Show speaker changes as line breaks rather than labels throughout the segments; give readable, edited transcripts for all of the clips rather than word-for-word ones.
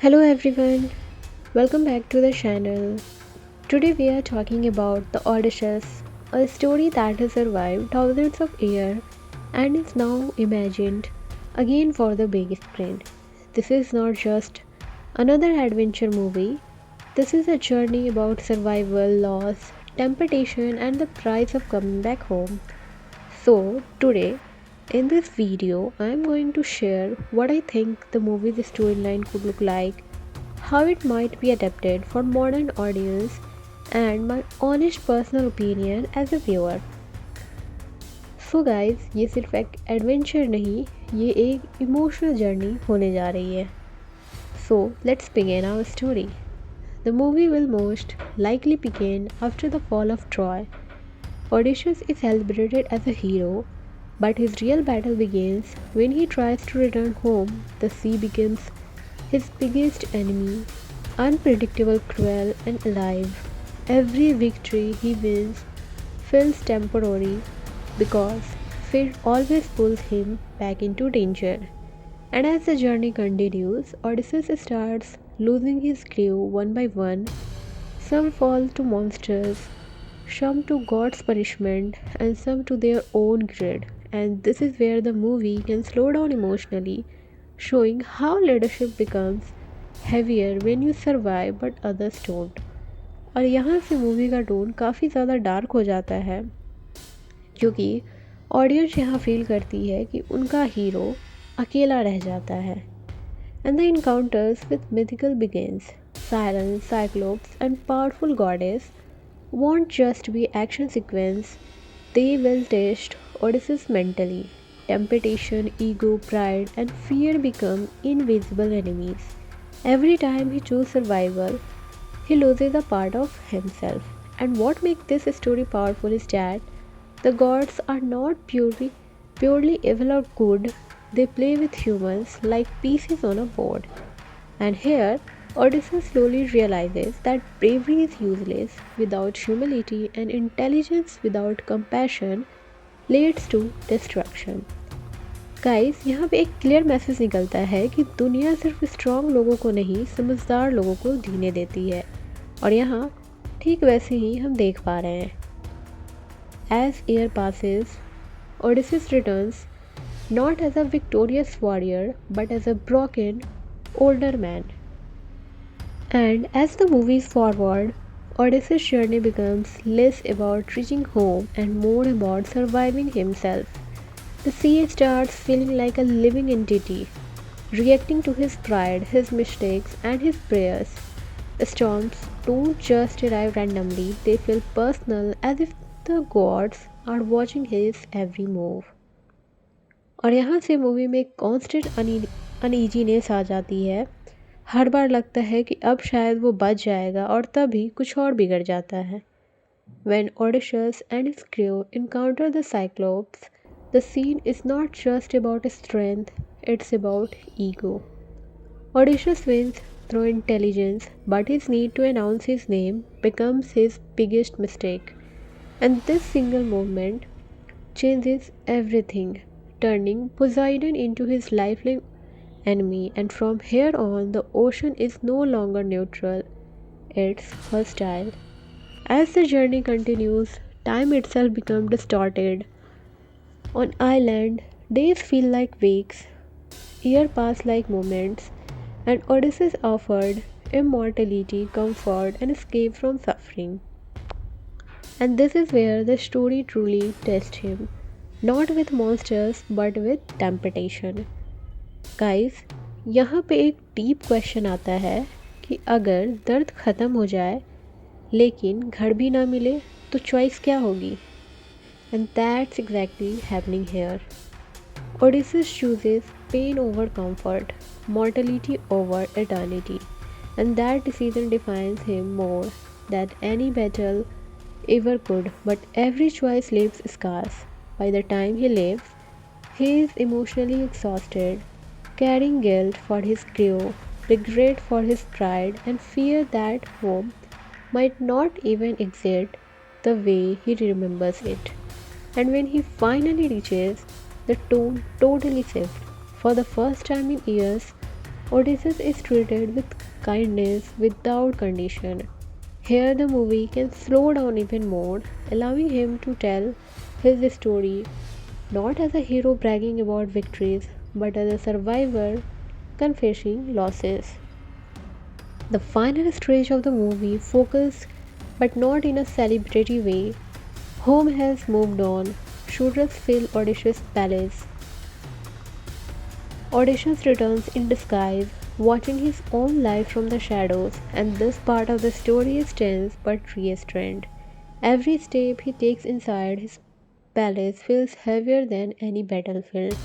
Hello everyone, welcome back to the channel. Today we are talking about the Odysseus, a story that has survived thousands of years and is now imagined again for the big screen. This is not just another adventure movie, this is a journey about survival, loss, temptation, and the price of coming back home. So, today in this video, I am going to share what I think the movie's storyline could look like, how it might be adapted for modern audience, and my honest personal opinion as a viewer. So guys, ये सिर्फ एक adventure नहीं, ये एक emotional journey होने जा रही है. So let's begin our story. The movie will most likely begin after the fall of Troy. Odysseus is celebrated as a hero, but his real battle begins when he tries to return home. The sea becomes his biggest enemy, unpredictable, cruel, and alive. Every victory he wins feels temporary because fate always pulls him back into danger. And as the journey continues, Odysseus starts losing his crew one by one. Some fall to monsters, some to God's punishment, and some to their own greed. And this is where the movie can slow down emotionally, showing how leadership becomes heavier when you survive but others don't. और यहाँ से movie का tone काफ़ी ज़्यादा dark हो जाता है क्योंकि ऑडियंस यहाँ फील करती है कि उनका हीरो अकेला रह जाता है. And the encounters with mythical beings. Sirens, Cyclops, and powerful goddess won't just be action sequence, they will test Odysseus mentally. Temptation, ego, pride, and fear become invisible enemies. Every time he chooses survival, he loses a part of himself. And what makes this story powerful is that the gods are not purely evil or good, they play with humans like pieces on a board. And here, Odysseus slowly realizes that bravery is useless without humility and intelligence without compassion leads to destruction. Guys यहाँ पे एक clear message निकलता है कि दुनिया सिर्फ strong लोगों को नहीं समझदार लोगों को जीने देती है. और यहाँ ठीक वैसे ही हम देख पा रहे हैं. As year passes, Odysseus returns not as a victorious warrior but as a broken, older man. And as the movies forward, Odysseus' journey becomes less about reaching home and more about surviving himself. The sea starts feeling like a living entity, reacting to his pride, his mistakes, and his prayers. The storms don't just arrive randomly, they feel personal as if the gods are watching his every move. और यहाँ से movie में एक constant uneasiness आ जाती है. हर बार लगता है कि अब शायद वो बच जाएगा और तभी कुछ और बिगड़ जाता है. When Odysseus and his crew encounter the Cyclops, the scene is not just about strength, it's about ego. Odysseus wins through intelligence, but his need to announce his name becomes his biggest mistake. And this single movement changes everything, turning Poseidon into his lifelong enemy. And from here on, the ocean is no longer neutral, it's hostile. As the journey continues, time itself becomes distorted. On island, days feel like weeks, years pass like moments, and Odysseus offered immortality, comfort, and escape from suffering. And this is where the story truly tests him, not with monsters but with temptation. Guys, यहाँ पे एक deep question आता है कि अगर दर्द ख़त्म हो जाए लेकिन घर भी ना मिले तो चॉइस क्या होगी. And that's exactly happening here. Odysseus chooses pain over comfort, mortality over eternity, and that decision defines him more than any battle ever could. But every choice leaves scars. By the time he leaves, he is emotionally exhausted, carrying guilt for his crew, regret for his pride, and fear that home might not even exist the way he remembers it. And when he finally reaches, the tone totally shifts. For the first time in years, Odysseus is treated with kindness without condition. Here, the movie can slow down even more, allowing him to tell his story not as a hero bragging about victories, but as a survivor confessing losses. The final stage of the movie focused, but not in a celebratory way. Home has moved on. Shooters fill Odysseus' palace. Odysseus returns in disguise, watching his own life from the shadows, and this part of the story is tense but restrained. Every step he takes inside his palace feels heavier than any battlefield.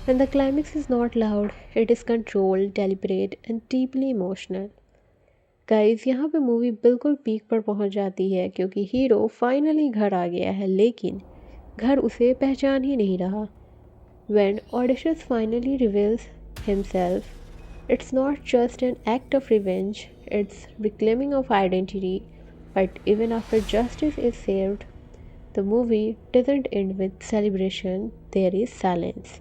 And the climax is not loud, it is controlled, deliberate, and deeply emotional. Guys यहाँ पे movie बिल्कुल peak पर पहुँच जाती है क्योंकि hero finally घर आ गया है, लेकिन घर उसे पहचान ही नहीं रहा. When Odysseus finally reveals himself, it's not just an act of revenge, it's reclaiming of identity. But even after justice is saved, the movie doesn't end with celebration, there is silence.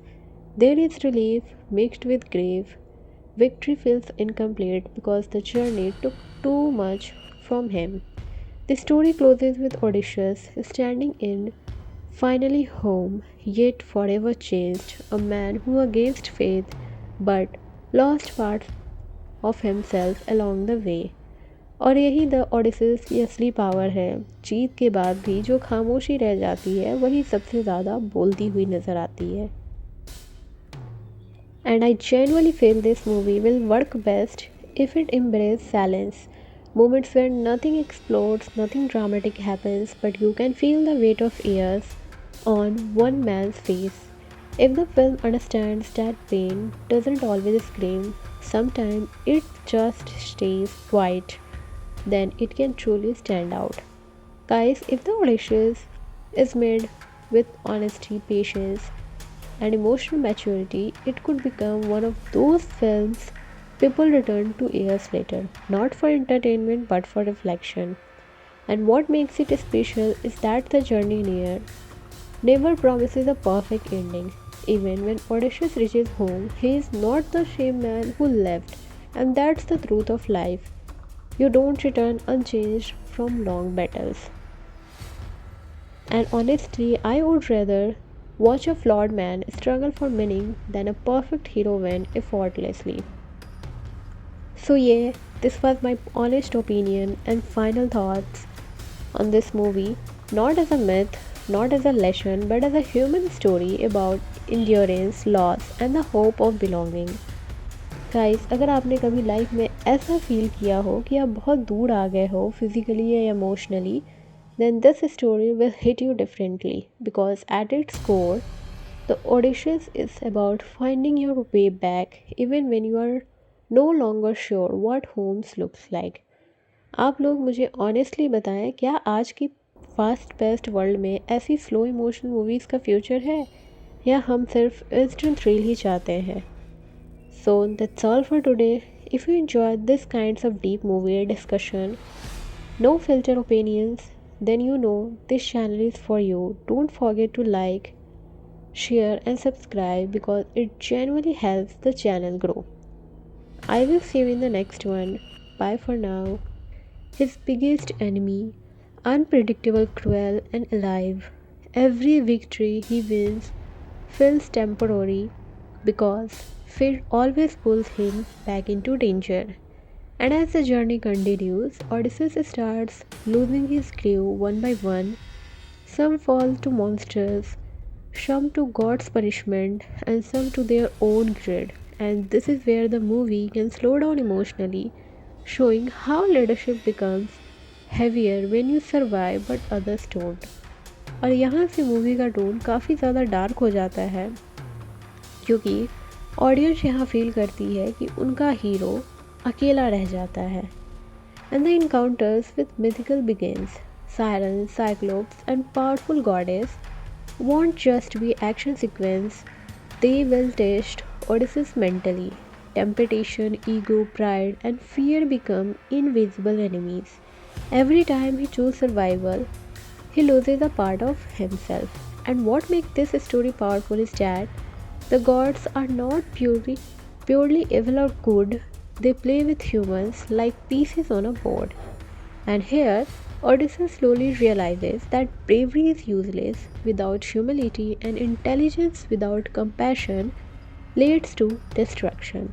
There is relief mixed with grief. Victory feels incomplete because the journey took too much from him. The story closes with Odysseus standing in finally home, yet forever changed, a man who against faith but lost parts of himself along the way. और यही the ओडिसिस की असली power है. जीत के बाद भी जो खामोशी रह जाती है वही सबसे ज़्यादा बोलती हुई नज़र आती है. And I genuinely feel this movie will work best if it embraces silence. Moments where nothing explodes, nothing dramatic happens, but you can feel the weight of years on one man's face. If the film understands that pain doesn't always scream, sometimes it just stays quiet, then it can truly stand out. Guys, if the Odysseus is made with honesty, patience, and emotional maturity, it could become one of those films people return to years later, not for entertainment but for reflection. And what makes it special is that the journey never promises a perfect ending. Even when Odysseus reaches home, he is not the same man who left, and that's the truth of life. You don't return unchanged from long battles. And honestly, I would rather watch a flawed man struggle for meaning than a perfect hero win effortlessly. So, yeah, this was my honest opinion and final thoughts on this movie, not as a myth, not as a lesson, but as a human story about endurance, loss, and the hope of belonging. Guys, अगर आपने कभी life में ऐसा feel किया हो कि आप बहुत दूर आ गए हो फिजिकली या emotionally, then this story will hit you differently because at its core, the Odysseus is about finding your way back even when you are no longer sure what homes looks like. आप लोग मुझे honestly बताएं, क्या आज की fast paced world में ऐसी slow emotional movies का फ्यूचर है या हम सिर्फ इंस्टेंट थ्रिल ही चाहते हैं. So that's all for today. If you enjoyed this kinds of deep movie discussion, no filter opinions, then you know this channel is for you. Don't forget to like, share and subscribe because it genuinely helps the channel grow. I will see you in the next one. Bye for now. His biggest enemy, unpredictable, cruel and alive. Every victory he wins feels temporary because fate always pulls him back into danger. And as the journey continues, Odysseus starts losing his crew one by one. Some fall to monsters, some to God's punishment, and some to their own greed. And this is where the movie can slow down emotionally, showing how leadership becomes heavier when you survive but others don't. और यहाँ से movie का tone काफ़ी ज़्यादा dark हो जाता है क्योंकि ऑडियंस यहाँ फील करती है कि उनका हीरो अकेला रह जाता है. And the encounters with mythical beings, sirens, cyclops and powerful goddess won't just be action sequence, they will test Odysseus mentally. Temptation, ego, pride and fear become invisible enemies. Every time he chooses survival, he loses a part of himself. And what makes this story powerful is that the gods are not purely purely evil or good, they play with humans like pieces on a board. And here, Odysseus slowly realizes that bravery is useless without humility and intelligence without compassion leads to destruction.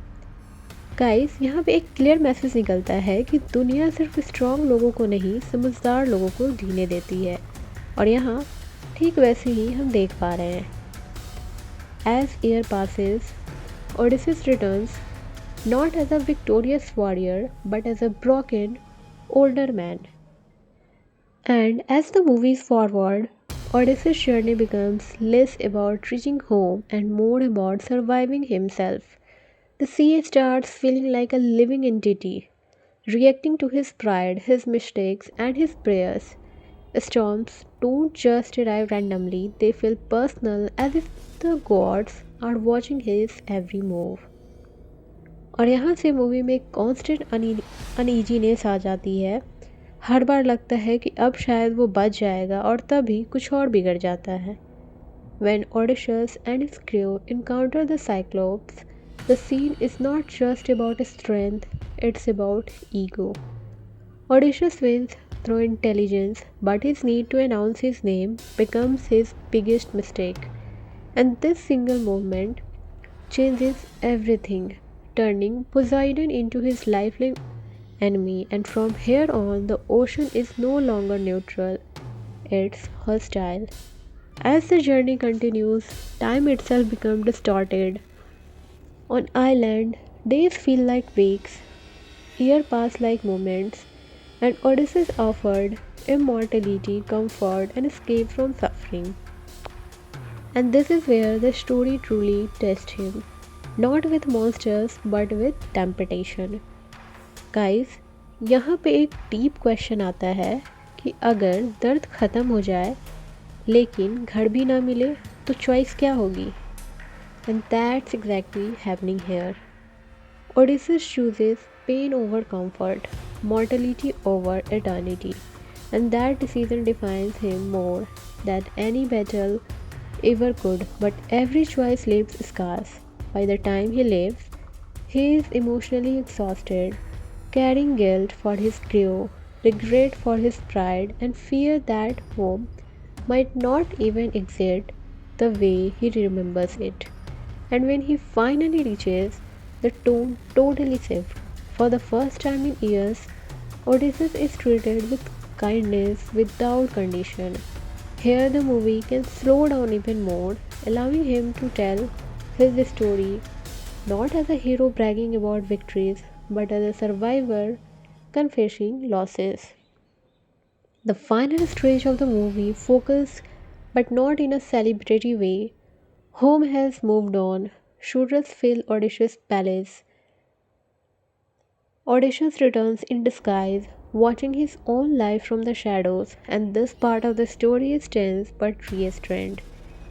Guys यहाँ पे एक clear message निकलता है कि दुनिया सिर्फ strong लोगों को नहीं समझदार लोगों को जीने देती है और यहाँ ठीक वैसे ही हम देख पा रहे हैं as year passes Odysseus returns not as a victorious warrior but as a broken older man. And as the movies forward, Odysseus' journey becomes less about reaching home and more about surviving himself. The sea starts feeling like a living entity, reacting to his pride, his mistakes, and his prayers. Storms don't just arrive randomly, they feel personal as if the gods are watching his every move. और यहाँ से movie में constant uneasiness आ जाती है। हर बार लगता है कि अब शायद वो बच जाएगा और तभी कुछ और बिगड़ जाता है। When Odysseus and his crew encounter the Cyclops, the scene is not just about strength, it's about ego. Odysseus wins through intelligence, but his need to announce his name becomes his biggest mistake. And this single moment changes everything, turning Poseidon into his lifelong enemy. And from here on, the ocean is no longer neutral, it's hostile. As the journey continues, time itself becomes distorted. On island, days feel like weeks, years pass like moments, and Odysseus offered immortality, comfort, and escape from suffering. And this is where the story truly tests him, not with monsters but with temptation. Guys, यहाँ पे एक deep question आता है कि अगर दर्द ख़त्म हो जाए लेकिन घर भी ना मिले तो चॉइस क्या होगी? And that's exactly happening here. Odysseus chooses pain over comfort, mortality over eternity, and that decision defines him more than any battle ever could. But every choice leaves scars. By the time he leaves, he is emotionally exhausted, carrying guilt for his crew, regret for his pride, and fear that home might not even exist the way he remembers it. And when he finally reaches, the tone totally shifts. For the first time in years, Odysseus is treated with kindness without condition. Here, the movie can slow down even more, allowing him to tell his story not as a hero bragging about victories, but as a survivor confessing losses. The final stage of the movie focused, but not in a celebratory way. Home has moved on. Shooters fill Odysseus' palace. Odysseus returns in disguise, watching his own life from the shadows, and this part of the story is tense but restrained.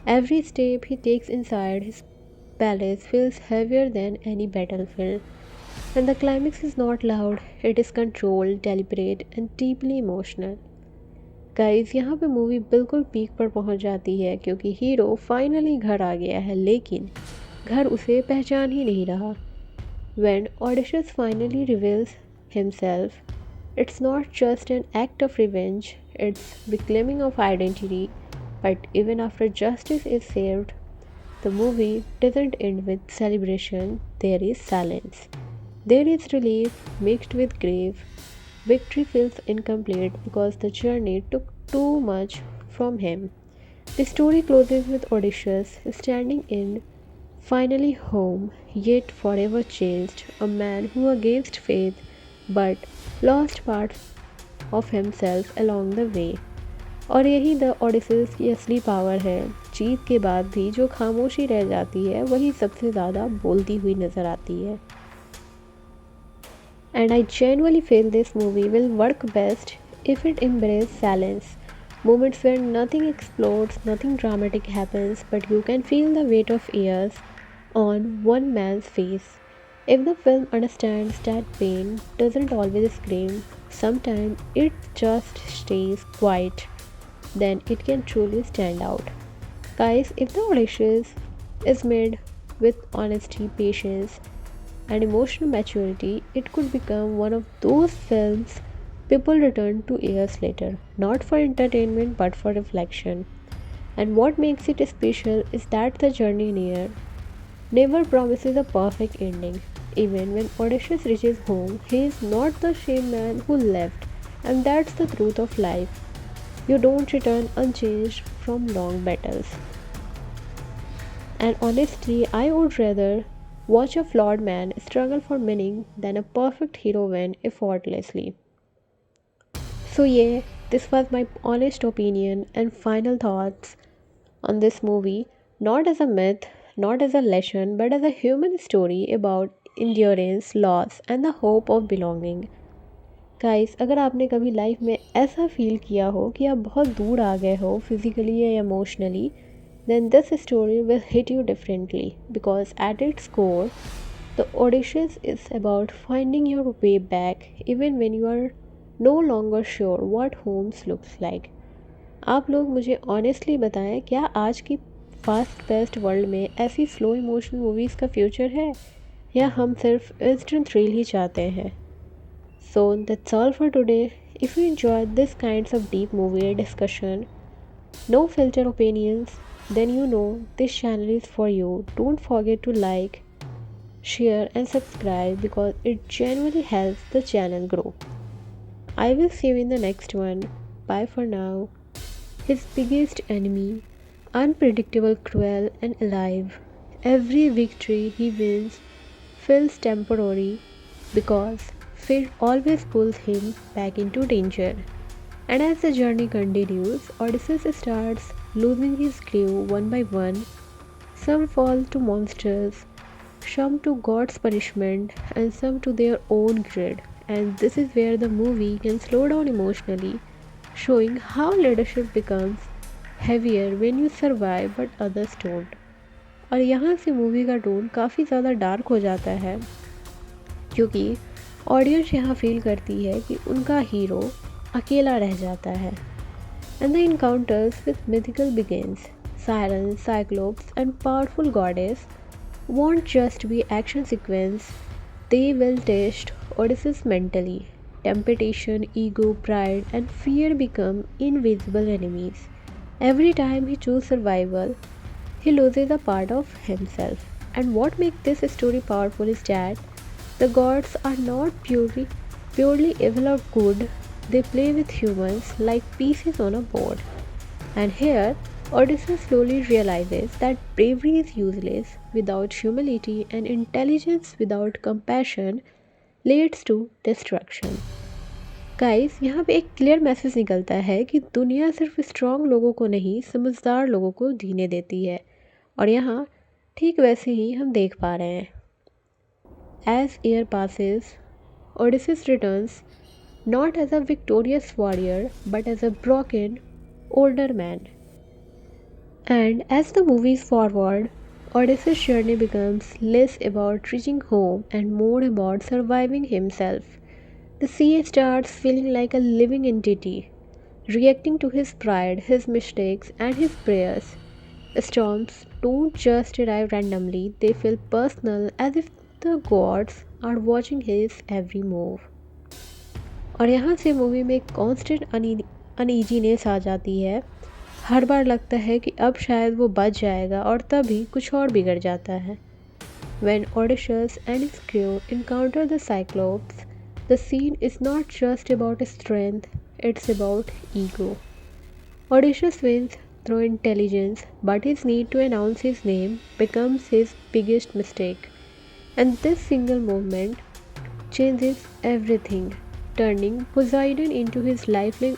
Every step he takes inside his palace feels heavier than any battlefield. And the climax is not loud, it is controlled, deliberate, and deeply emotional. Guys यहाँ पे movie बिल्कुल peak पर पहुँच जाती है क्योंकि hero finally घर आ गया है लेकिन घर उसे पहचान ही नहीं रहा. When Odysseus finally reveals himself, it's not just an act of revenge, it's reclaiming of identity. But even after justice is served, the movie doesn't end with celebration, there is silence. There is relief mixed with grief. Victory feels incomplete because the journey took too much from him. The story closes with Odysseus standing in, finally home, yet forever changed, a man who against faith but lost parts of himself along the way. और यही the ओडिसीज की असली power है. जीत के बाद भी जो खामोशी रह जाती है वही सबसे ज़्यादा बोलती हुई नज़र आती है. And I genuinely feel this movie will work best if it embraces silence. Moments where nothing explodes, nothing dramatic happens, but you can feel the weight of years on one man's face. If the film understands that pain doesn't always scream, sometimes it just stays quiet, then it can truly stand out. Guys, if the Odysseus is made with honesty, patience, and emotional maturity, it could become one of those films people return to years later, not for entertainment but for reflection. And what makes it special is that the journey near never promises a perfect ending. Even when Odysseus reaches home, he is not the same man who left, and that's the truth of life. You don't return unchanged from long battles. And honestly, I would rather watch a flawed man struggle for meaning than a perfect hero win effortlessly. So, yeah, this was my honest opinion and final thoughts on this movie, not as a myth, not as a lesson, but as a human story about endurance, loss, and the hope of belonging. Guys, अगर आपने कभी life में ऐसा feel किया हो कि आप बहुत दूर आ गए हो फिजिकली या emotionally, then this story will hit you differently because at its core, the Odysseus is about finding your way back even when you are no longer sure what homes looks like. आप लोग मुझे honestly बताएं, क्या आज की fast paced world में ऐसी slow emotional movies का फ्यूचर है या हम सिर्फ इंस्टेंट थ्रिल ही चाहते हैं? So that's all for today. If you enjoyed this kinds of deep movie discussion, no filter opinions, then you know this channel is for you. Don't forget to like, share and subscribe because it genuinely helps the channel grow. I will see you in the next one. Bye for now. His biggest enemy, unpredictable, cruel and alive. Every victory he wins feels temporary because fate always pulls him back into danger. And as the journey continues, Odysseus starts losing his crew one by one. Some fall to monsters, some to God's punishment, and some to their own greed. And this is where the movie can slow down emotionally, showing how leadership becomes heavier when you survive but others don't. और यहाँ से movie का tone काफ़ी ज़्यादा dark हो जाता है क्योंकि ऑडियंस यहाँ फील करती है कि उनका हीरो अकेला रह जाता है. And the encounters with mythical beings, sirens, cyclops and powerful goddess won't just be action sequence, they will test Odysseus mentally. Temptation, ego, pride and fear become invisible enemies. Every time he chooses survival, he loses a part of himself. And what makes this story powerful is that the gods are not purely evil or good, they play with humans like pieces on a board. And here, Odysseus slowly realizes that bravery is useless without humility and intelligence without compassion leads to destruction. Guys, यहाँ पे एक clear message निकलता है कि दुनिया सिर्फ strong लोगों को नहीं, समझदार लोगों को जीने देती है. और यहाँ ठीक वैसे ही हम देख पा रहे हैं. As year passes, Odysseus returns not as a victorious warrior but as a broken, older man. And as the movies forward, Odysseus' journey becomes less about reaching home and more about surviving himself. The sea starts feeling like a living entity, reacting to his pride, his mistakes, and his prayers. Storms don't just arrive randomly, they feel personal as if the gods are watching his every move. और यहाँ से movie में constant uneasiness आ जाती है. हर बार लगता है कि अब शायद वो बच जाएगा और तभी कुछ और बिगड़ जाता है. When Odysseus and his crew encounter the Cyclops, the scene is not just about strength, it's about ego. Odysseus wins through intelligence, but his need to announce his name becomes his biggest mistake. And this single movement changes everything, turning Poseidon into his lifelong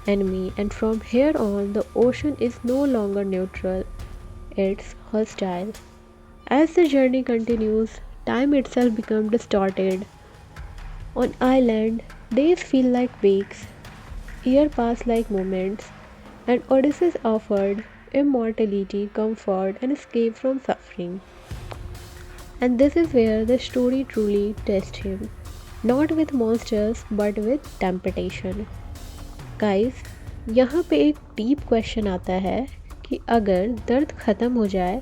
enemy. And from here on, the ocean is no longer neutral, it's hostile. As the journey continues, time itself becomes distorted. On island, days feel like weeks, years pass like moments, and Odysseus offered immortality, comfort, and escape from suffering. And this is where the story truly tests him, not with monsters but with temptation. Guys, यहाँ पे एक deep question आता है कि अगर दर्द ख़त्म हो जाए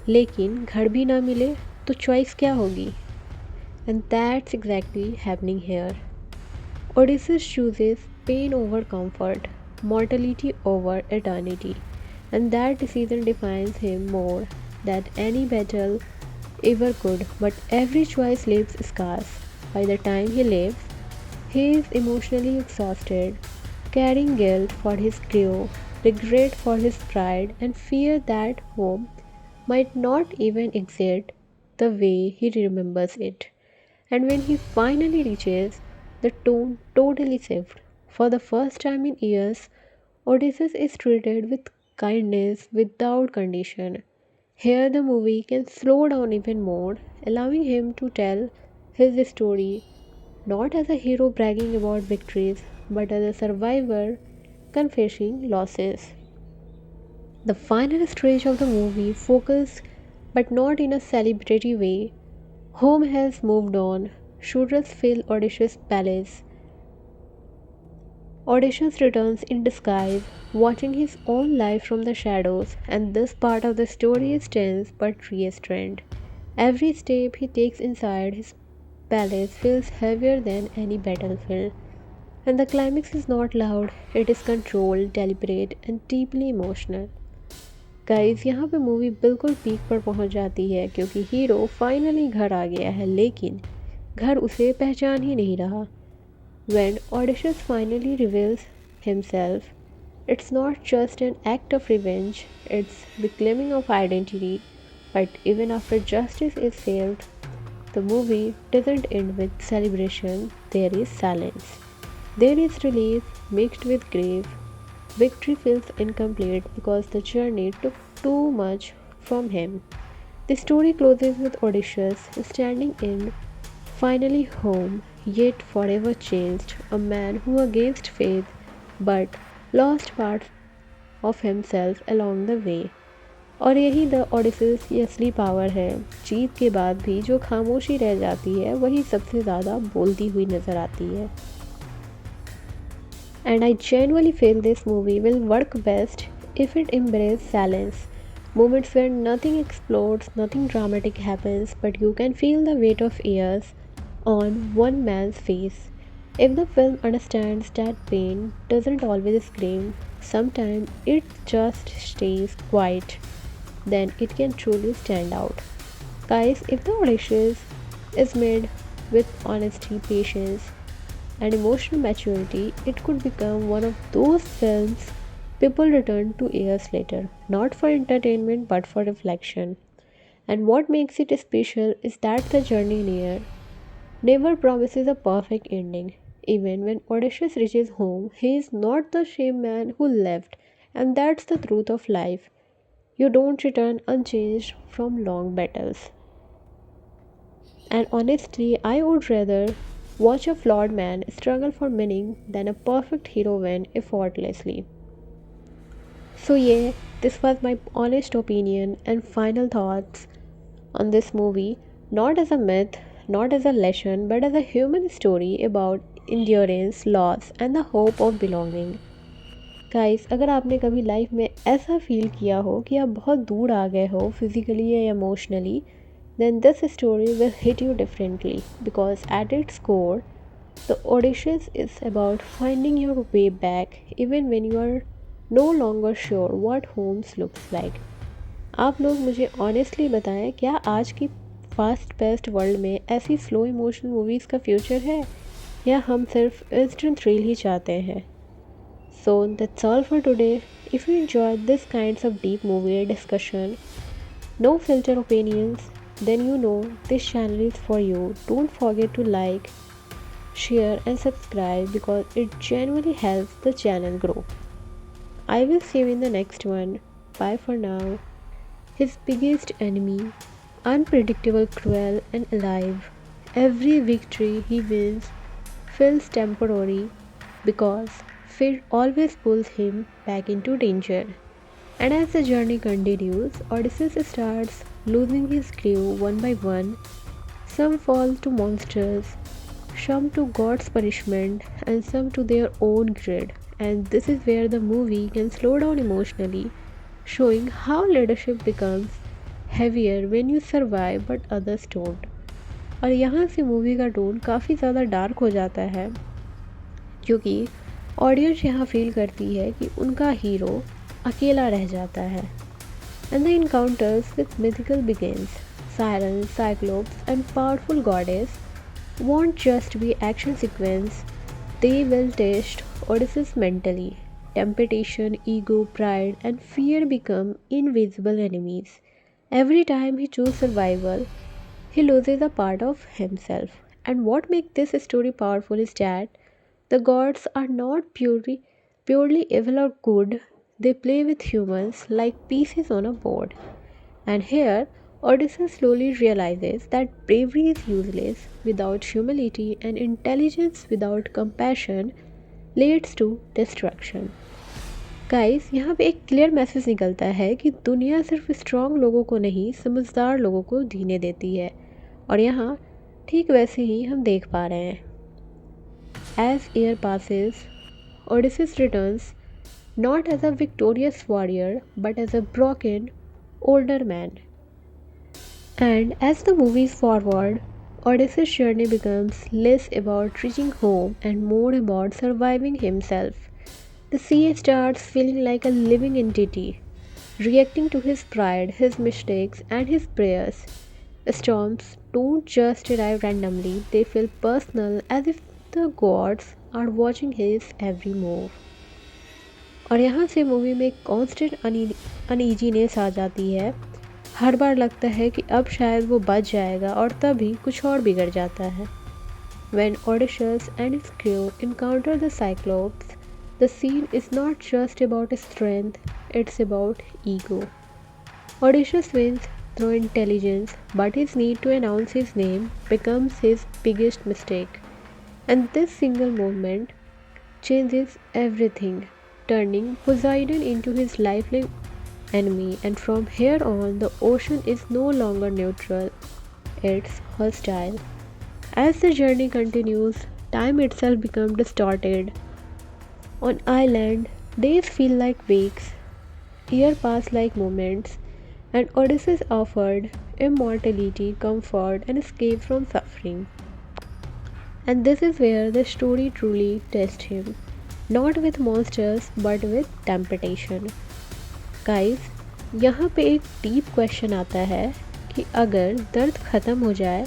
लेकिन घर भी ना मिले तो चॉइस क्या होगी? And that's exactly happening here. Odysseus chooses pain over comfort, mortality over eternity, and that decision defines him more than any battle ever could. But every choice leaves scars. By the time he leaves, he is emotionally exhausted, carrying guilt for his crew, regret for his pride, and fear that home might not even exist the way he remembers it. And when he finally reaches, the tone totally shifts. For the first time in years, Odysseus is treated with kindness without condition. Here, the movie can slow down even more, allowing him to tell his story not as a hero bragging about victories, but as a survivor confessing losses. The final stage of the movie focused, but not in a celebratory way. Home has moved on. Shooters fill Odysseus' palace. Odysseus returns in disguise, watching his own life from the shadows, and this part of the story is tense but restrained. Every step he takes inside his palace feels heavier than any battlefield. And the climax is not loud, it is controlled, deliberate, and deeply emotional. Guys यहाँ पे movie बिल्कुल peak पर पहुँच जाती है क्योंकि hero finally घर आ गया है लेकिन घर उसे पहचान ही नहीं रहा. When Odysseus finally reveals himself, it's not just an act of revenge, it's reclaiming of identity. But even after justice is served, the movie doesn't end with celebration, there is silence. There is relief mixed with grief. Victory feels incomplete because the journey took too much from him. The story closes with Odysseus standing in, finally home, yet forever changed, a man who against faith but lost parts of himself along the way. और यही the ओडिसिस की असली power है. जीत के बाद भी जो खामोशी रह जाती है वही सबसे ज़्यादा बोलती हुई नज़र आती है. And I genuinely feel this movie will work best if it embraces silence. Moments where nothing explodes, nothing dramatic happens, but you can feel the weight of years on one man's face. If the film understands that pain doesn't always scream, sometimes it just stays quiet, then it can truly stand out. Guys, if the Odysseus is made with honesty, patience, and emotional maturity, it could become one of those films people return to years later, not for entertainment but for reflection. And what makes it special is that the journey never promises a perfect ending. Even when Odysseus reaches home, he is not the same man who left, and that's the truth of life. You don't return unchanged from long battles. And honestly, I would rather watch a flawed man struggle for meaning than a perfect hero win effortlessly. So, yeah, this was my honest opinion and final thoughts on this movie, not as a myth, not as a lesson, but as a human story about endurance, loss, and the hope of belonging. Guys, अगर आपने कभी life में ऐसा feel किया हो कि आप बहुत दूर आ गए हो फिजिकली या emotionally, then this story will hit you differently because at its core, the Odysseus is about finding your way back even when you are no longer sure what homes looks like. आप लोग मुझे honestly बताएं, क्या आज की fast paste world में ऐसी slow emotional movies का फ्यूचर है या हम सिर्फ इंस्टेंट थ्रिल ही चाहते हैं. So that's all for today. If you enjoyed this kinds of deep movie discussion, no filter opinions, then you know this channel is for you. Don't forget to like, share and subscribe because it genuinely helps the channel grow. I will see you in the next one. Bye for now. His biggest enemy, unpredictable, cruel and alive. Every victory he wins feels temporary because fate always pulls him back into danger. And as the journey continues, Odysseus starts losing his crew one by one. Some fall to monsters, some to God's punishment, and some to their own greed. And this is where the movie can slow down emotionally, showing how leadership becomes heavier when you survive but others don't. और यहाँ से movie का tone काफ़ी ज़्यादा dark हो जाता है, क्योंकि ऑडियंस यहाँ फील करती है कि उनका हीरो अकेला रह जाता है। And the encounters with mythical begins. Sirens, cyclops, and powerful goddess won't just be action sequence, they will test Odysseus mentally. Temptation, ego, pride, and fear become invisible enemies. Every time he chooses survival, he loses a part of himself. And what makes this story powerful is that the gods are not purely evil or good. They play with humans like pieces on a board. And here, Odysseus slowly realizes that bravery is useless without humility and intelligence without compassion leads to destruction. Guys, यहाँ पे एक clear message निकलता है कि दुनिया सिर्फ strong लोगों को नहीं, समझदार लोगों को जीने देती है। और यहाँ ठीक वैसे ही हम देख पा रहे हैं। As year passes, Odysseus returns not as a victorious warrior but as a broken, older man. And as the movies forward, Odysseus' journey becomes less about reaching home and more about surviving himself. The sea starts feeling like a living entity, reacting to his pride, his mistakes, and his prayers. Storms don't just arrive randomly, they feel personal as if the gods are watching his every move. और यहाँ से movie में constant uneasiness आ जाती है। हर बार लगता है कि अब शायद वो बच जाएगा और तभी कुछ और बिगड़ जाता है। When Odysseus and his crew encounter the Cyclops, the scene is not just about strength, it's about ego. Odysseus wins through intelligence, but his need to announce his name becomes his biggest mistake. And this single movement changes everything, turning Poseidon into his lifelong enemy, and from here on, the ocean is no longer neutral, it's hostile. As the journey continues, time itself becomes distorted. On island, days feel like weeks, years pass like moments, and Odysseus offered immortality, comfort, and escape from suffering. And this is where the story truly tests him, not with monsters but with temptation. Guys, यहाँ पे एक deep question आता है कि अगर दर्द ख़त्म हो जाए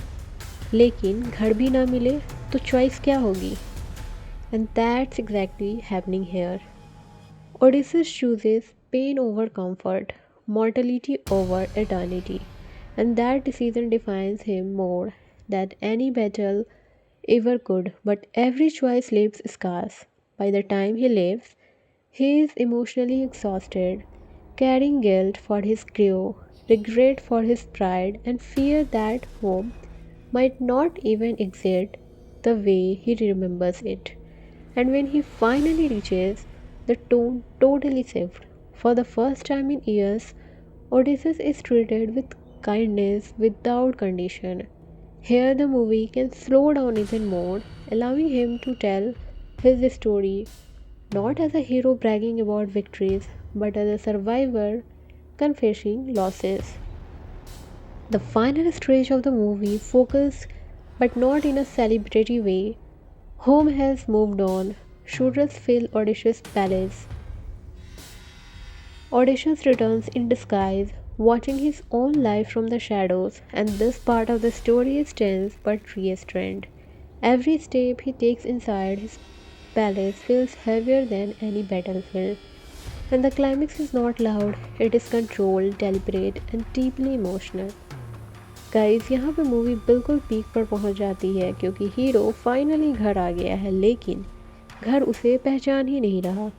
लेकिन घर भी ना मिले तो चॉइस क्या होगी? And that's exactly happening here. Odysseus chooses pain over comfort, mortality over eternity, and that decision defines him more than any battle ever could. But every choice leaves scars. By the time he leaves, he is emotionally exhausted, carrying guilt for his crew, regret for his pride, and fear that home might not even exist the way he remembers it. And when he finally reaches, the tone totally shifts. For the first time in years, Odysseus is treated with kindness without condition. Here, the movie can slow down even more, allowing him to tell his story not as a hero bragging about victories, but as a survivor confessing losses. The final stage of the movie focused, but not in a celebratory way. Home has moved on. Shooters fill Odysseus' palace. Odysseus returns in disguise, watching his own life from the shadows, and this part of the story is tense but restrained. Every step he takes inside his palace feels heavier than any battlefield. And the climax is not loud, it is controlled, deliberate, and deeply emotional. Guys, यहाँ पे movie बिल्कुल peak पर पहुँच जाती है क्योंकि hero finally घर आ गया है, लेकिन घर उसे पहचान ही नहीं रहा.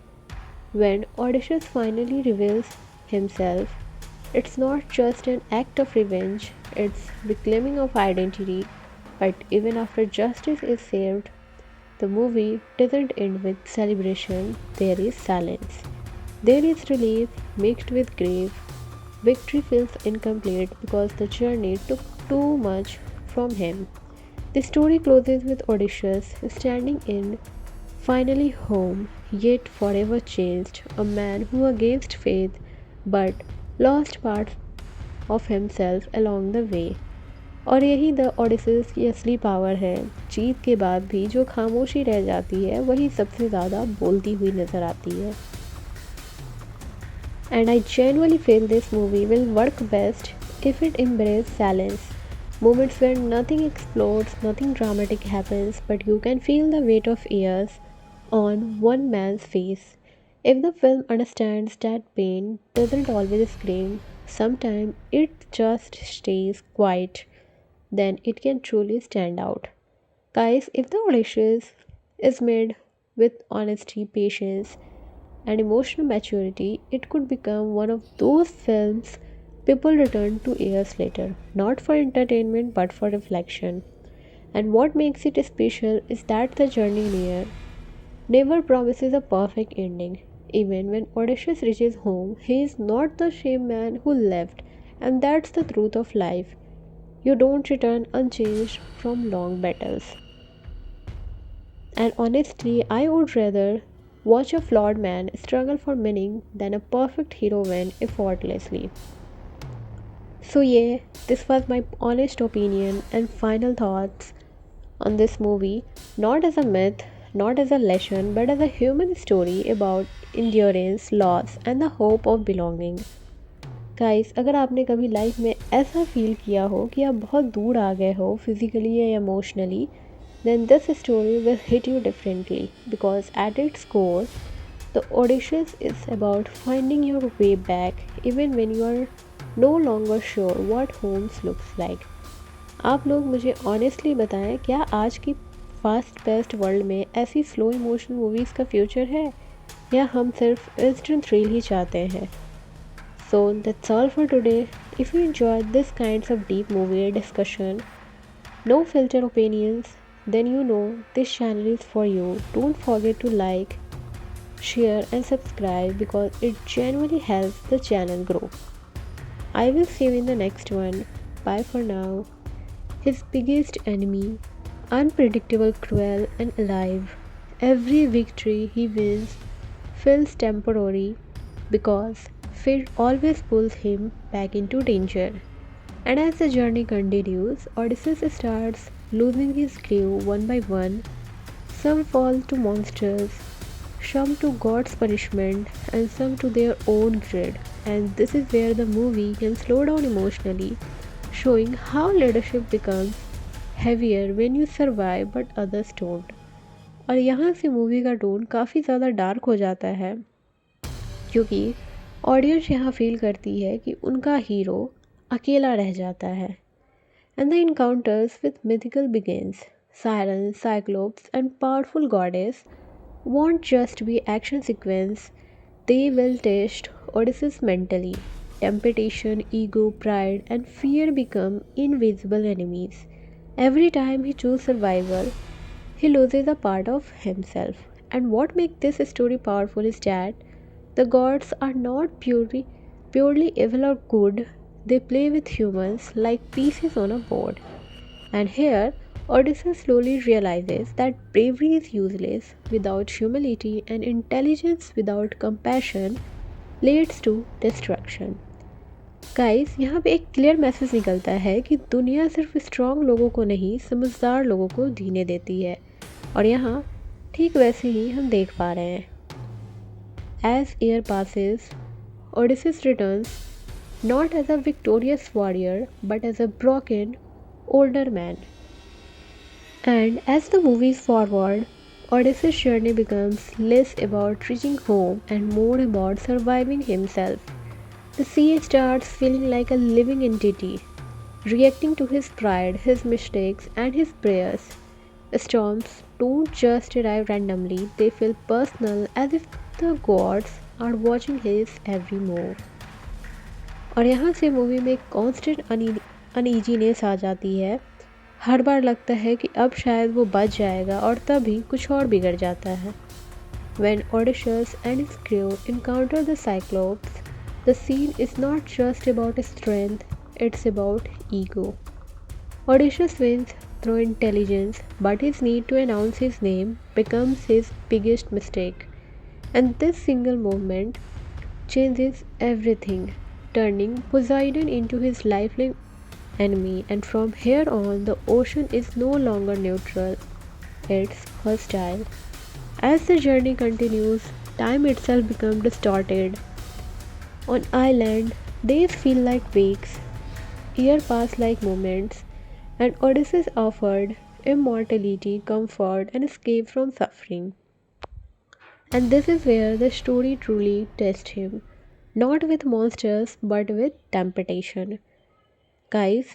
When Odysseus finally reveals himself, it's not just an act of revenge, it's reclaiming of identity. But even after justice is saved, the movie doesn't end with celebration, there is silence. There is relief mixed with grief. Victory feels incomplete because the journey took too much from him. The story closes with Odysseus standing in, finally home, yet forever changed, a man who against faith but lost parts of himself along the way. और यही the ओडिसीज की असली power है। जीत के बाद भी जो खामोशी रह जाती है वही सबसे ज़्यादा बोलती हुई नज़र आती है। And I genuinely feel this movie will work best if it embraces silence. Moments where nothing explodes, nothing dramatic happens, but you can feel the weight of years on one man's face. If the film understands that pain doesn't always scream, sometimes it just stays quiet, then it can truly stand out. Guys, if the Odysseus is made with honesty, patience, and emotional maturity, it could become one of those films people return to years later, not for entertainment but for reflection. And what makes it special is that the journey near never promises a perfect ending. Even when Odysseus reaches home, he is not the same man who left, and that's the truth of life. You don't return unchanged from long battles. And honestly, I would rather watch a flawed man struggle for meaning than a perfect hero win effortlessly. So, yeah, this was my honest opinion and final thoughts on this movie, not as a myth, not as a lesson, but as a human story about endurance, loss, and the hope of belonging. Guys, अगर आपने कभी life में ऐसा feel किया हो कि आप बहुत दूर आ गए हो फिजिकली या emotionally, then this story will hit you differently because at its core, the Odysseus is about finding your way back even when you are no longer sure what home looks like. आप लोग मुझे honestly बताएं, क्या आज की fast paste world में ऐसी slow emotional movies का फ्यूचर है या हम सिर्फ इंस्टेंट थ्रिल ही चाहते हैं? So that's all for today. If you enjoyed this kinds of deep movie discussion, no filter opinions, then you know this channel is for you. Don't forget to like, share and subscribe because it genuinely helps the channel grow. I will see you in the next one. Bye for now. His biggest enemy, unpredictable, cruel and alive. Every victory he wins feels temporary because fate always pulls him back into danger. And as the journey continues, Odysseus starts losing his crew one by one. Some fall to monsters, some to God's punishment, and some to their own greed. And this is where the movie can slow down emotionally, showing how leadership becomes heavier when you survive but others don't. और यहाँ से movie का tone काफ़ी ज़्यादा dark हो जाता है क्योंकि ऑडियंस यहाँ फील करती है कि उनका हीरो अकेला रह जाता है। And the encounters with mythical begins. Sirens, cyclops, and powerful goddess won't just be action sequence, they will test Odysseus mentally. Temptation, ego, pride, and fear become invisible enemies. Every time he chooses survival, he loses a part of himself. And what makes this story powerful is that the gods are not purely evil or good, they play with humans like pieces on a board. And here, Odysseus slowly realizes that bravery is useless without humility and intelligence without compassion leads to destruction. Guys, यहाँ पे एक clear message निकलता है कि दुनिया सिर्फ strong लोगों को नहीं, समझदार लोगों को जीने देती है। और यहाँ ठीक वैसे ही हम देख पा रहे हैं। As year passes, Odysseus returns not as a victorious warrior but as a broken, older man. And as the movies forward, Odysseus' journey becomes less about reaching home and more about surviving himself. The sea starts feeling like a living entity, reacting to his pride, his mistakes, and his prayers. Storms don't just arrive randomly, they feel personal as if the gods are watching his every move. और यहाँ से movie में constant uneasiness आ जाती है। हर बार लगता है कि अब शायद वो बच जाएगा और तभी कुछ और बिगड़ जाता है। When Odysseus and his crew encounter the Cyclops, the scene is not just about strength, it's about ego. Odysseus wins through intelligence, but his need to announce his name becomes his biggest mistake. And this single movement changes everything, turning Poseidon into his lifeline enemy, and from here on, the ocean is no longer neutral, it's hostile. As the journey continues, time itself becomes distorted. On island, days feel like weeks, years pass like moments, and Odysseus offered immortality, comfort, and escape from suffering. And this is where the story truly tests him, not with monsters but with temptation. Guys,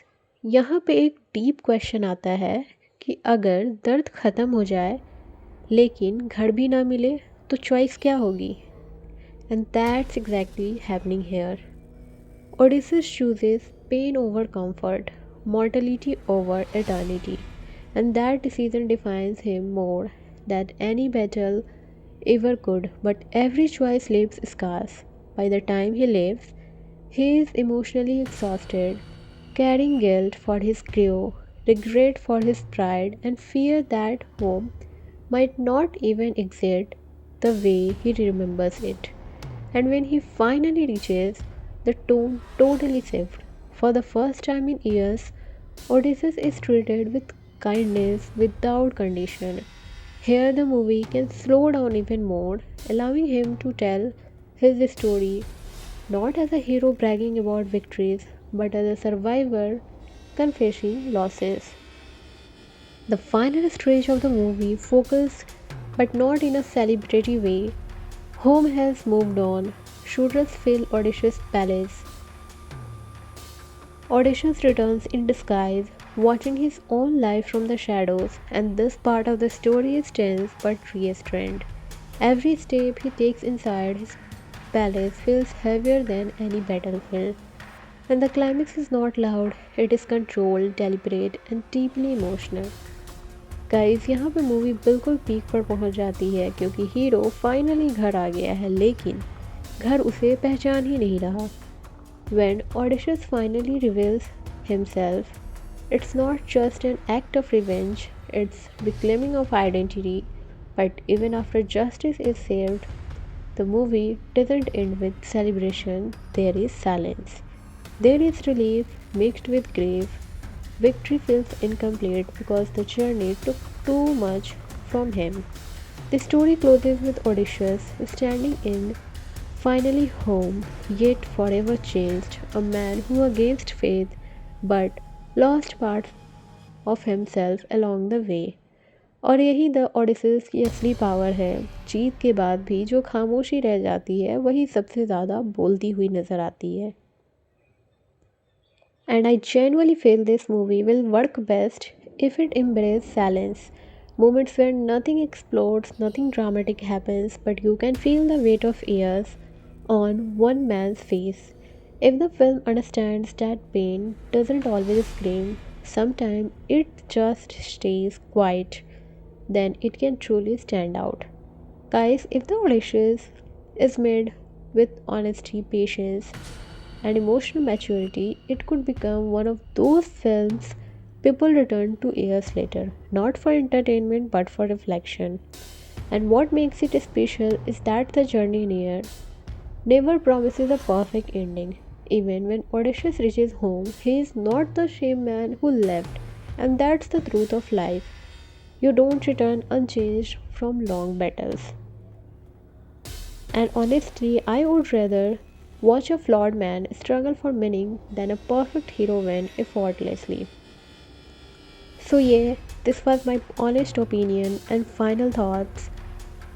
यहाँ पे एक deep question आता है कि अगर दर्द ख़त्म हो जाए लेकिन घर भी ना मिले तो चॉइस क्या होगी? And that's exactly happening here. Odysseus chooses pain over comfort, mortality over eternity, and that decision defines him more than any battle ever could. But every choice leaves scars. By the time he leaves, he is emotionally exhausted, carrying guilt for his crew, regret for his pride, and fear that home might not even exist the way he remembers it. And when he finally reaches, the tone totally shifts. For the first time in years, Odysseus is treated with kindness without condition. Here, the movie can slow down even more, allowing him to tell his story not as a hero bragging about victories, but as a survivor confessing losses. The final stage of the movie focused, but not in a celebratory way. Home has moved on. Shooters fill Odysseus' palace. Odysseus returns in disguise, watching his own life from the shadows, and this part of the story is tense but restrained. Every step he takes inside his palace feels heavier than any battlefield. And the climax is not loud, it is controlled, deliberate, and deeply emotional. Guys, यहाँ पे movie बिल्कुल peak पर पहुँच जाती है क्योंकि hero finally घर आ गया है, लेकिन घर उसे पहचान ही नहीं रहा. When Odysseus finally reveals himself, it's not just an act of revenge, it's reclaiming of identity. But even after justice is saved, the movie doesn't end with celebration, there is silence. There is relief mixed with grief. Victory feels incomplete because the journey took too much from him. The story closes with Odysseus standing in finally home, yet forever changed, a man who against faith but lost parts of himself along the way. और यही the ओडिसीज की असली power है. जीत के बाद भी जो खामोशी रह जाती है वही सबसे ज़्यादा बोलती हुई नज़र आती है. And I genuinely feel this movie will work best if it embraces silence. Moments where nothing explodes, nothing dramatic happens, but you can feel the weight of years on one man's face. If the film understands that pain doesn't always scream, sometimes it just stays quiet, then it can truly stand out. Guys, if the Odysseus is made with honesty, patience, and emotional maturity, it could become one of those films people return to years later, not for entertainment but for reflection. And what makes it special is that the journey near never promises a perfect ending. Even when Odysseus reaches home, he is not the same man who left, and that's the truth of life. You don't return unchanged from long battles. And honestly, I would rather watch a flawed man struggle for meaning than a perfect hero win effortlessly. So, yeah, this was my honest opinion and final thoughts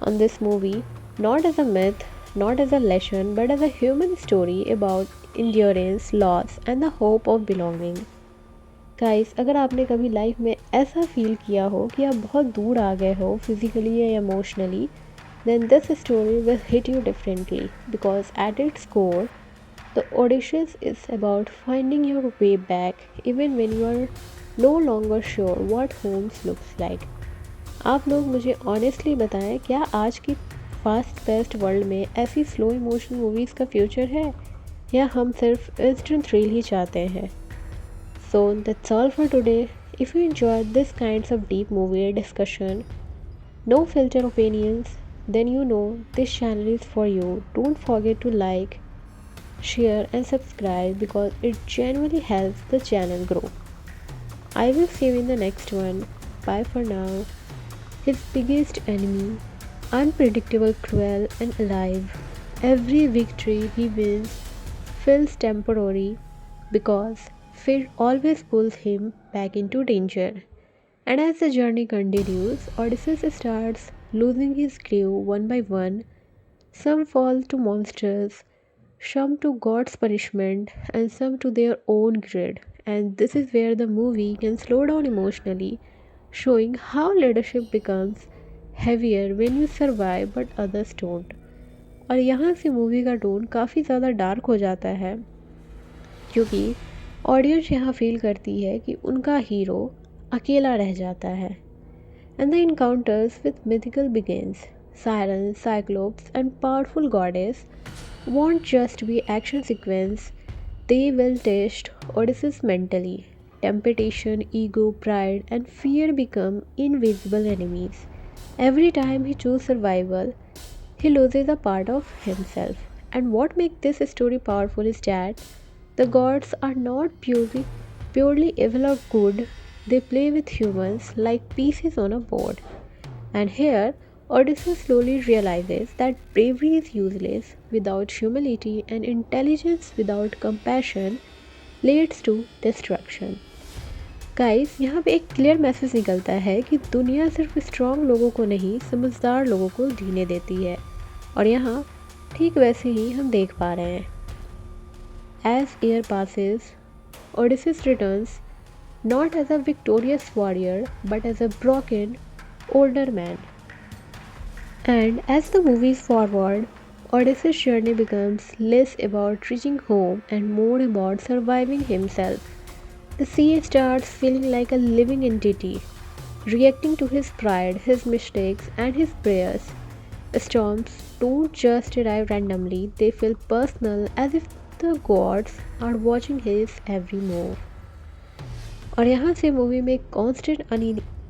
on this movie, not as a myth, not as a lesson, but as a human story about endurance, loss, and the hope of belonging. Guys, अगर आपने कभी life में ऐसा feel किया हो कि आप बहुत दूर आ गए हो फिजिकली या emotionally, then this story will hit you differently because at its core, the Odysseus is about finding your way back even when you are no longer sure what home looks like. आप लोग मुझे honestly बताएं, क्या आज की fast paste world में ऐसी slow emotional movies का फ्यूचर है या हम सिर्फ इंस्टेंट थ्रिल ही चाहते हैं? So that's all for today. If you enjoyed this kinds of deep movie discussion, no filter opinions, then you know this channel is for you. Don't forget to like, share, and subscribe because it genuinely helps the channel grow. I will see you in the next one. Bye for now. His biggest enemy, unpredictable, cruel, and alive. Every victory he wins feels temporary because fate always pulls him back into danger. And as the journey continues, Odysseus starts losing his crew one by one. Some fall to monsters, some to God's punishment, and some to their own greed. And this is where the movie can slow down emotionally, showing how leadership becomes heavier when you survive but others don't. और यहाँ से movie का tone काफ़ी ज़्यादा dark हो जाता है क्योंकि ऑडियंस यहाँ फील करती है कि उनका हीरो अकेला रह जाता है. And the encounters with mythical beings, sirens, cyclops, and powerful goddess won't just be action sequence, they will test Odysseus mentally. Temptation, ego, pride, and fear become invisible enemies. Every time he chooses survival, he loses a part of himself. And what makes this story powerful is that the gods are not purely evil or good, they play with humans like pieces on a board. And here, Odysseus slowly realizes that bravery is useless without humility and intelligence without compassion leads to destruction. Guys यहाँ पे एक clear message निकलता है कि दुनिया सिर्फ strong लोगों को नहीं समझदार लोगों को जीने देती है और यहाँ ठीक वैसे ही हम देख पा रहे हैं. As year passes, Odysseus returns not as a victorious warrior but as a broken, older man. And as the movies forward, Odysseus' journey becomes less about reaching home and more about surviving himself. The sea starts feeling like a living entity, reacting to his pride, his mistakes, and his prayers. Storms don't just arrive randomly, they feel personal as if the gods are watching his every move. और यहाँ से movie में एक constant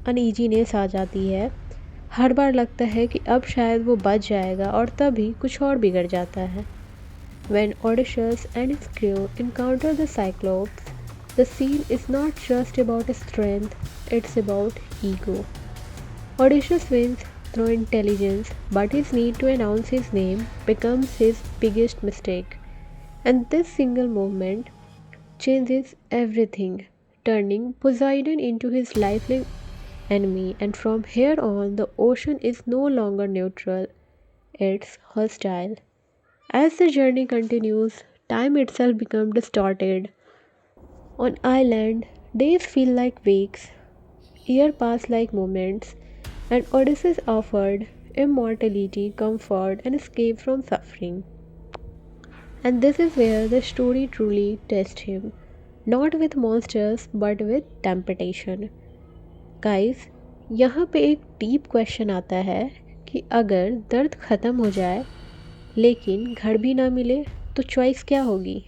uneasiness आ जाती है. हर बार लगता है कि अब शायद वो बच जाएगा और तभी कुछ और बिगड़ जाता है. When Odysseus and his crew encounter the Cyclops, the scene is not just about strength, it's about ego. Odysseus wins through intelligence, but his need to announce his name becomes his biggest mistake. And this single movement changes everything, turning Poseidon into his lifelong enemy. And from here on, the ocean is no longer neutral, it's hostile. As the journey continues, time itself becomes distorted. On island, days feel like weeks, years pass like moments, and Odysseus offered immortality, comfort, and escape from suffering. And this is where the story truly tests him, not with monsters but with temptation. Guys, यहाँ पे एक deep question आता है कि अगर दर्द ख़त्म हो जाए लेकिन घर भी ना मिले तो चॉइस क्या होगी.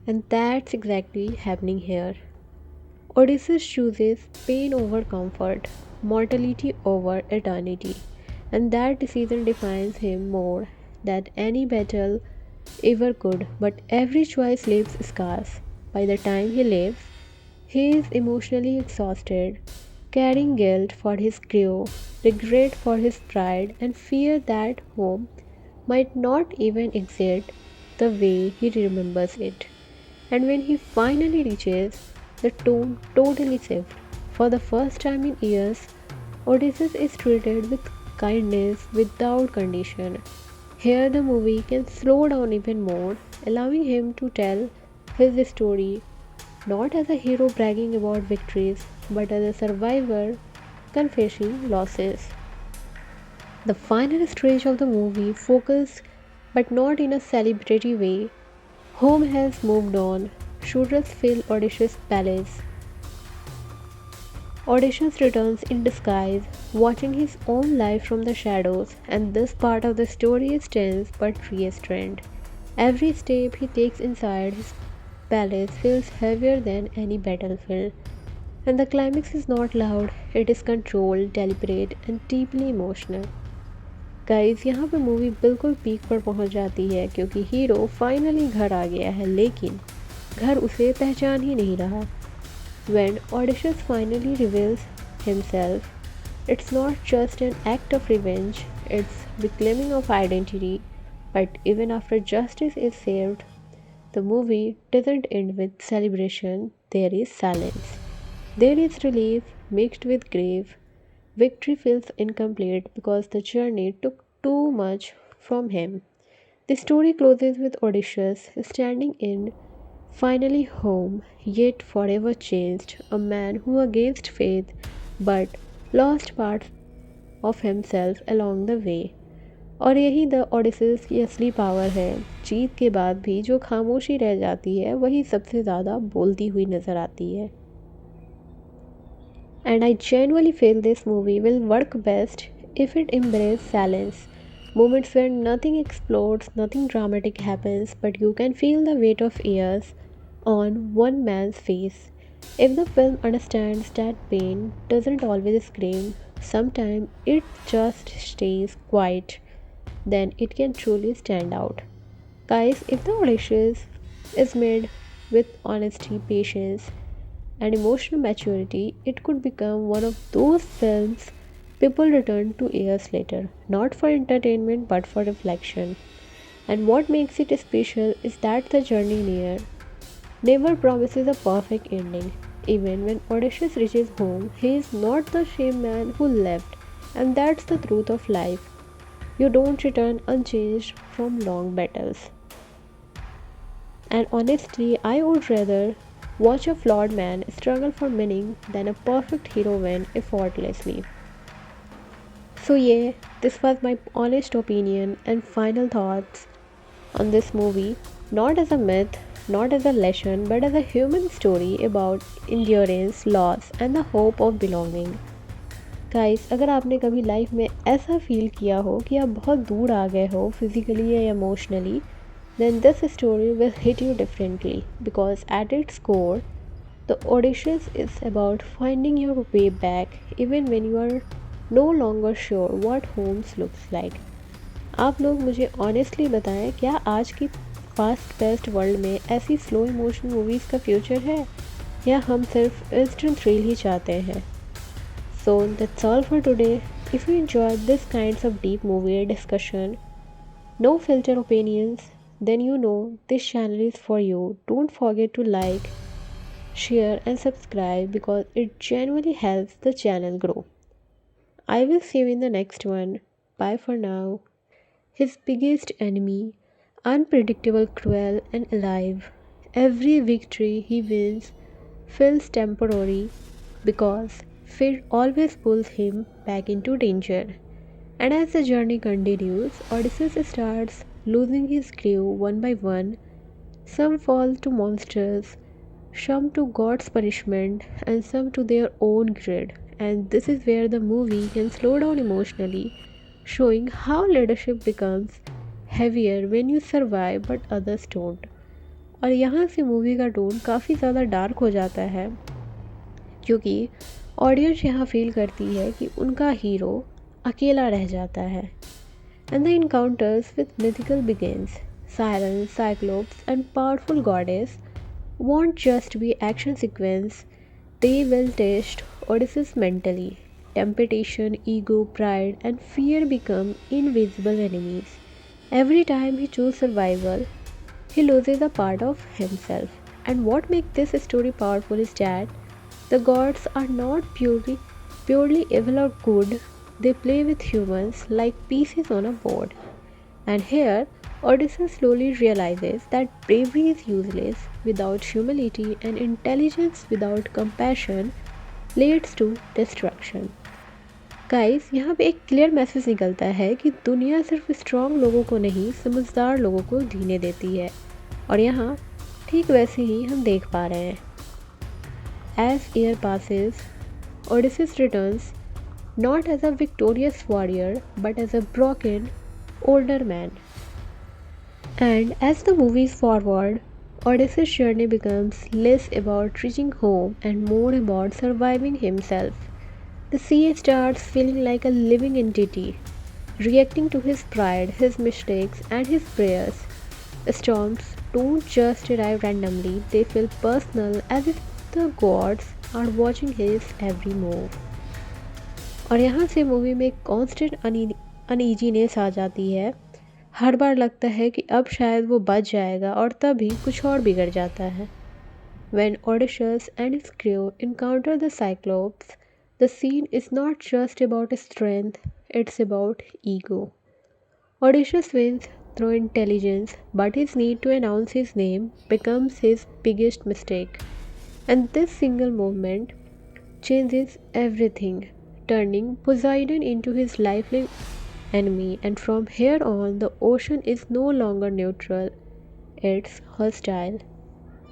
And that's exactly happening here. Odysseus chooses pain over comfort, mortality over eternity, and that decision defines him more than any battle ever could. But every choice leaves scars. By the time he leaves, he is emotionally exhausted, carrying guilt for his crew, regret for his pride, and fear that home might not even exist the way he remembers it. And when he finally reaches, the tone totally shifts. For the first time in years, Odysseus is treated with kindness without condition. Here, the movie can slow down even more, allowing him to tell his story not as a hero bragging about victories, but as a survivor confessing losses. The final stage of the movie focused, but not in a celebratory way. Home has moved on. Shooters fill Odysseus' palace. Odysseus returns in disguise, watching his own life from the shadows, and this part of the story is tense but restrained. Every step he takes inside his palace feels heavier than any battlefield. And the climax is not loud, it is controlled, deliberate, and deeply emotional. Guys यहाँ पे movie बिल्कुल peak पर पहुँच जाती है क्योंकि hero finally घर आ गया है, लेकिन घर उसे पहचान ही नहीं रहा। When Odysseus finally reveals himself, it's not just an act of revenge, it's reclaiming of identity. But even after justice is saved, the movie doesn't end with celebration, there is silence. There is relief mixed with grief. Victory feels incomplete because the journey took too much from him. The story closes with Odysseus standing in finally home, yet forever changed, a man who against faith but lost parts of himself along the way. और यही the ओडिसिस की असली power है। जीत के बाद भी जो खामोशी रह जाती है वही सबसे ज़्यादा बोलती हुई नज़र आती है। And I genuinely feel this movie will work best if it embraces silence. Moments where nothing explodes, nothing dramatic happens, but you can feel the weight of years on one man's face. If the film understands that pain doesn't always scream, sometimes it just stays quiet, then it can truly stand out. Guys, if the Odysseus is made with honesty, patience, and emotional maturity, it could become one of those films people return to years later, not for entertainment but for reflection. And what makes it special is that the journey near never promises a perfect ending. Even when Odysseus reaches home, he is not the same man who left, and that's the truth of life. You don't return unchanged from long battles. And honestly, I would rather watch a flawed man struggle for meaning than a perfect hero win effortlessly. So, yeah, this was my honest opinion and final thoughts on this movie, not as a myth, not as a lesson, but as a human story about endurance, loss, and the hope of belonging. Guys, अगर आपने कभी life में ऐसा feel किया हो कि आप बहुत दूर आ गए हो फिजिकली या emotionally, then this story will hit you differently because at its core, the Odysseus is about finding your way back even when you are no longer sure what home looks like. आप लोग मुझे honestly बताएं, क्या आज की fast paced world में ऐसी slow emotional movies का फ्यूचर है या हम सिर्फ इंस्टेंट थ्रिल ही चाहते हैं? So that's all for today. If you enjoyed this kinds of deep movie discussion, no filter opinions, then you know this channel is for you. Don't forget to like, share and subscribe because it genuinely helps the channel grow. I will see you in the next one. Bye for now. His biggest enemy, unpredictable, cruel and alive. Every victory he wins feels temporary because fear always pulls him back into danger. And as the journey continues, Odysseus starts losing his crew one by one. Some fall to monsters, some to God's punishment, and some to their own greed. And this is where the movie can slow down emotionally, showing how leadership becomes heavier when you survive but others don't. और यहाँ से movie का tone काफ़ी ज़्यादा dark हो जाता है क्योंकि ऑडियंस यहाँ फील करती है कि उनका हीरो अकेला रह जाता है. And the encounters with mythical beings, Sirens, Cyclops, and powerful goddess won't just be action sequence, they will test Odysseus mentally. Temptation, ego, pride, and fear become invisible enemies. Every time he chooses survival, he loses a part of himself. And what makes this story powerful is that the gods are not purely evil or good, they play with humans like pieces on a board. And here, Odysseus slowly realizes that bravery is useless without humility and intelligence without compassion leads to destruction. Guys, यहाँ पे एक clear message निकलता है कि दुनिया सिर्फ strong लोगों को नहीं, समझदार लोगों को जीने देती है. और यहाँ ठीक वैसे ही हम देख पा रहे हैं. As year passes, Odysseus returns not as a victorious warrior but as a broken, older man. And as the movies forward, Odysseus' journey becomes less about reaching home and more about surviving himself. The sea starts feeling like a living entity, reacting to his pride, his mistakes, and his prayers. Storms don't just arrive randomly, they feel personal as if the gods are watching his every move. और यहाँ से movie में constant uneasiness आ जाती है। हर बार लगता है कि अब शायद वो बच जाएगा और तभी कुछ और बिगड़ जाता है। When Odysseus and his crew encounter the Cyclops, the scene is not just about strength, it's about ego. Odysseus wins through intelligence, but his need to announce his name becomes his biggest mistake. And this single movement changes everything, turning Poseidon into his lifelong enemy. And from here on, the ocean is no longer neutral, it's hostile.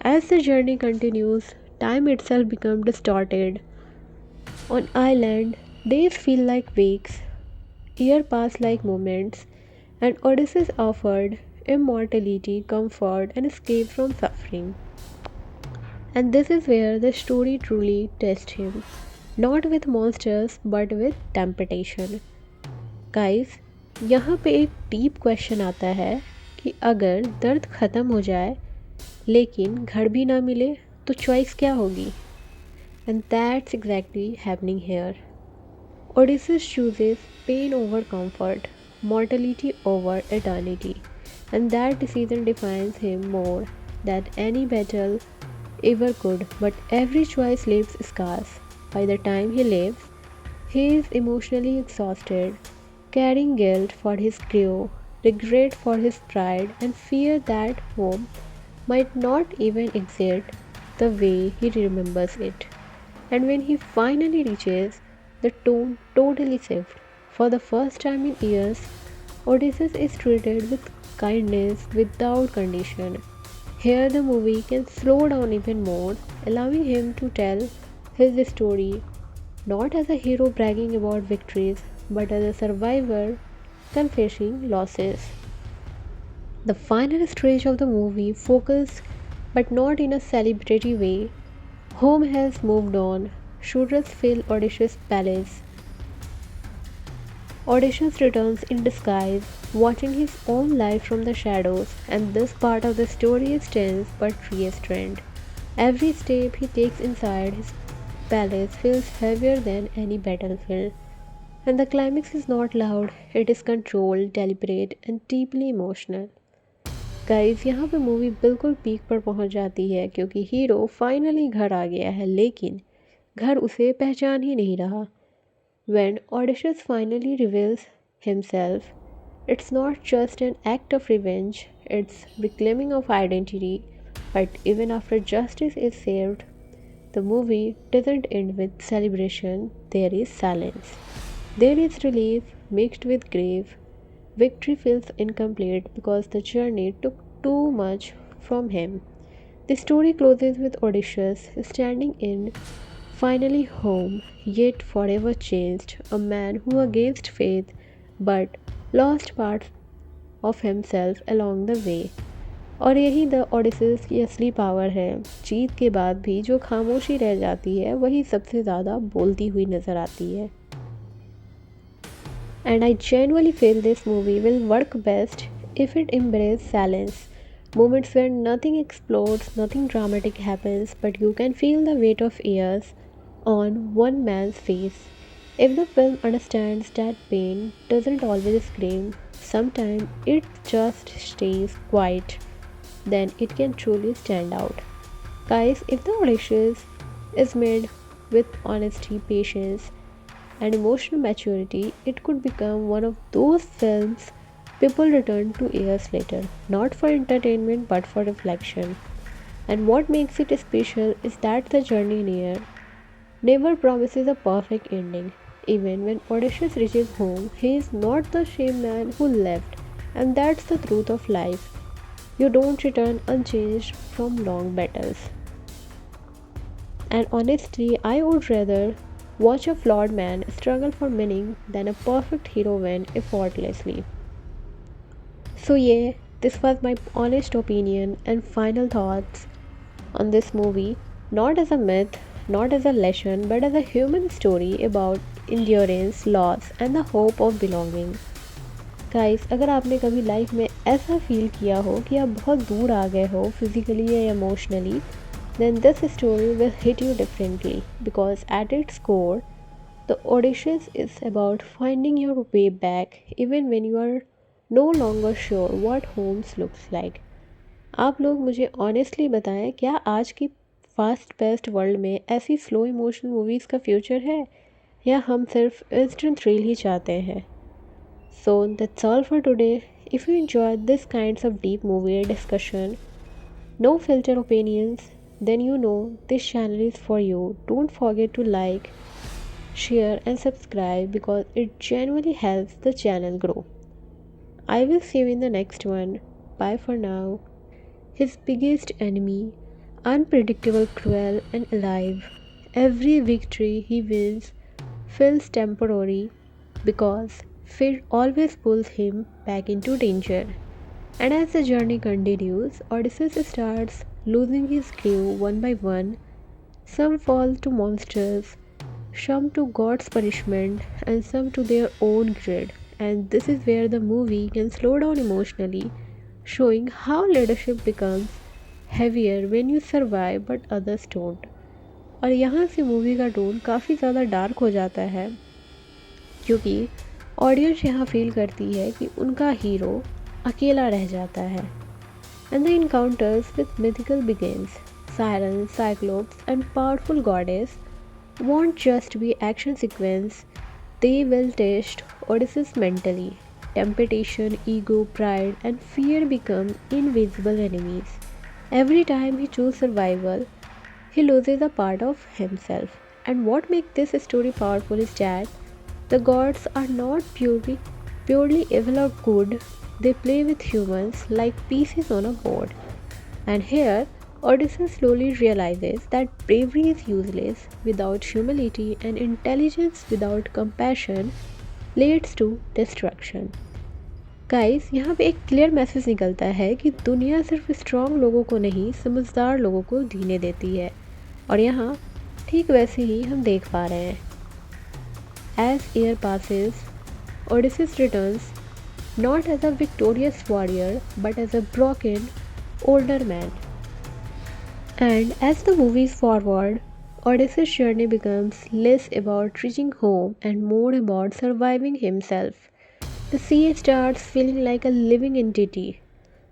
As the journey continues, time itself becomes distorted. On island, days feel like weeks, years pass like moments, and Odysseus offered immortality, comfort, and escape from suffering. And this is where the story truly tests him, not with monsters but with temptation. Guys, यहाँ पे एक deep question आता है कि अगर दर्द ख़त्म हो जाए लेकिन घर भी ना मिले तो चॉइस क्या होगी? And that's exactly happening here. Odysseus chooses pain over comfort, mortality over eternity, and that decision defines him more than any battle ever could. But every choice leaves scars. By the time he leaves, he is emotionally exhausted, carrying guilt for his crew, regret for his pride, and fear that home might not even exist the way he remembers it. And when he finally reaches, the tone totally shifts. For the first time in years, Odysseus is treated with kindness without condition. Here, the movie can slow down even more, allowing him to tell his story not as a hero bragging about victories, but as a survivor confessing losses. The final stage of the movie focused, but not in a celebratory way. Home has moved on. Shooters fill Odysseus' palace. Odysseus returns in disguise, watching his own life from the shadows, and this part of the story is tense but restrained. Every step he takes inside his palace feels heavier than any battlefield. And the climax is not loud, it is controlled, deliberate, and deeply emotional. Guys यहाँ पे movie बिल्कुल peak पर पहुँच जाती है क्योंकि hero finally घर आ गया है लेकिन घर उसे पहचान ही नहीं रहा. When Odysseus finally reveals himself, it's not just an act of revenge, it's reclaiming of identity. But even after justice is saved, the movie doesn't end with celebration, there is silence. There is relief mixed with grief. Victory feels incomplete because the journey took too much from him. The story closes with Odysseus standing in finally home, yet forever changed, a man who against faith but lost parts of himself along the way. और यही the ओडिसिस की असली power है. जीत के बाद भी जो खामोशी रह जाती है वही सबसे ज़्यादा बोलती हुई नज़र आती है. And I genuinely feel this movie will work best if it embraces silence. Moments where nothing explodes, nothing dramatic happens, but you can feel the weight of years on one man's face. If the film understands that pain doesn't always scream, sometimes it just stays quiet, then it can truly stand out. Guys, if the Odysseus is made with honesty, patience, and emotional maturity, it could become one of those films people return to years later, not for entertainment but for reflection. And what makes it special is that the journey never promises a perfect ending. Even when Odysseus reaches home, he is not the same man who left, and that's the truth of life. You don't return unchanged from long battles. And honestly, I would rather watch a flawed man struggle for meaning than a perfect hero win effortlessly. So, yeah, this was my honest opinion and final thoughts on this movie, not as a myth, not as a lesson, but as a human story about endurance, loss, and the hope of belonging. Guys, अगर आपने कभी life में ऐसा feel किया हो कि आप बहुत दूर आ गए हो फिजिकली या emotionally, then this story will hit you differently because at its core, the Odysseus is about finding your way back even when you are no longer sure what homes looks like. आप लोग मुझे honestly बताएं, क्या आज की fast paste world में ऐसी slow emotional movies का फ्यूचर है, या हम सिर्फ इंस्टेंट थ्रिल ही चाहते हैं? So that's all for today. If you enjoyed this kinds of deep movie discussion, no filter opinions, then you know this channel is for you. Don't forget to like, share and subscribe because it genuinely helps the channel grow. I will see you in the next one. Bye for now. His biggest enemy, unpredictable, cruel and alive. Every victory he wins feels temporary because fear always pulls him back into danger. And as the journey continues, Odysseus starts losing his crew one by one. Some fall to monsters, some to God's punishment, and some to their own greed. And this is where the movie can slow down emotionally, showing how leadership becomes heavier when you survive but others don't. और यहाँ से movie का tone काफ़ी ज़्यादा dark हो जाता है, क्योंकि ऑडियंस यहाँ फील करती है कि उनका हीरो अकेला रह जाता है. And the encounters with mythical beings, sirens, cyclops and powerful goddess won't just be action sequence, they will test Odysseus mentally. Temptation, ego, pride and fear become invisible enemies. Every time he chooses survival, he loses a part of himself. And what makes this story powerful is that the gods are not purely evil or good, they play with humans like pieces on a board. And here, Odysseus slowly realizes that bravery is useless without humility and intelligence without compassion leads to destruction. Guys, यहाँ पे एक clear message निकलता है कि दुनिया सिर्फ strong लोगों को नहीं, समझदार लोगों को जीने देती है. और यहाँ ठीक वैसे ही हम देख पा रहे हैं. As year passes, Odysseus returns not as a victorious warrior but as a broken, older man. And as the movies forward, Odysseus' journey becomes less about reaching home and more about surviving himself. The sea starts feeling like a living entity,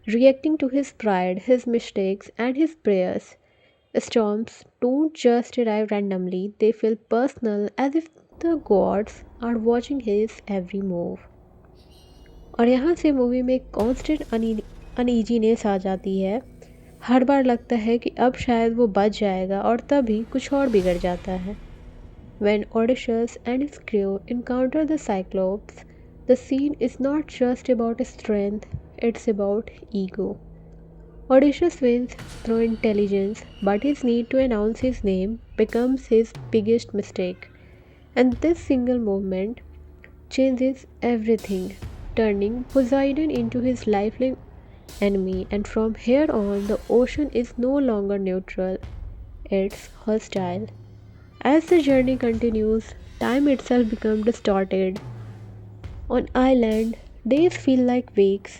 reacting to his pride, his mistakes, and his prayers. Storms don't just arrive randomly, they feel personal as if the gods are watching his every move. और यहाँ से movie में constant uneasiness आ जाती है. हर बार लगता है कि अब शायद वो बच जाएगा और तभी कुछ और बिगड़ जाता है. When Odysseus and his crew encounter the Cyclops, the scene is not just about strength, it's about ego. Odysseus wins through intelligence, but his need to announce his name becomes his biggest mistake. And this single movement changes everything, turning Poseidon into his lifelong enemy. And from here on, the ocean is no longer neutral, it's hostile. As the journey continues, time itself becomes distorted. On island, days feel like weeks,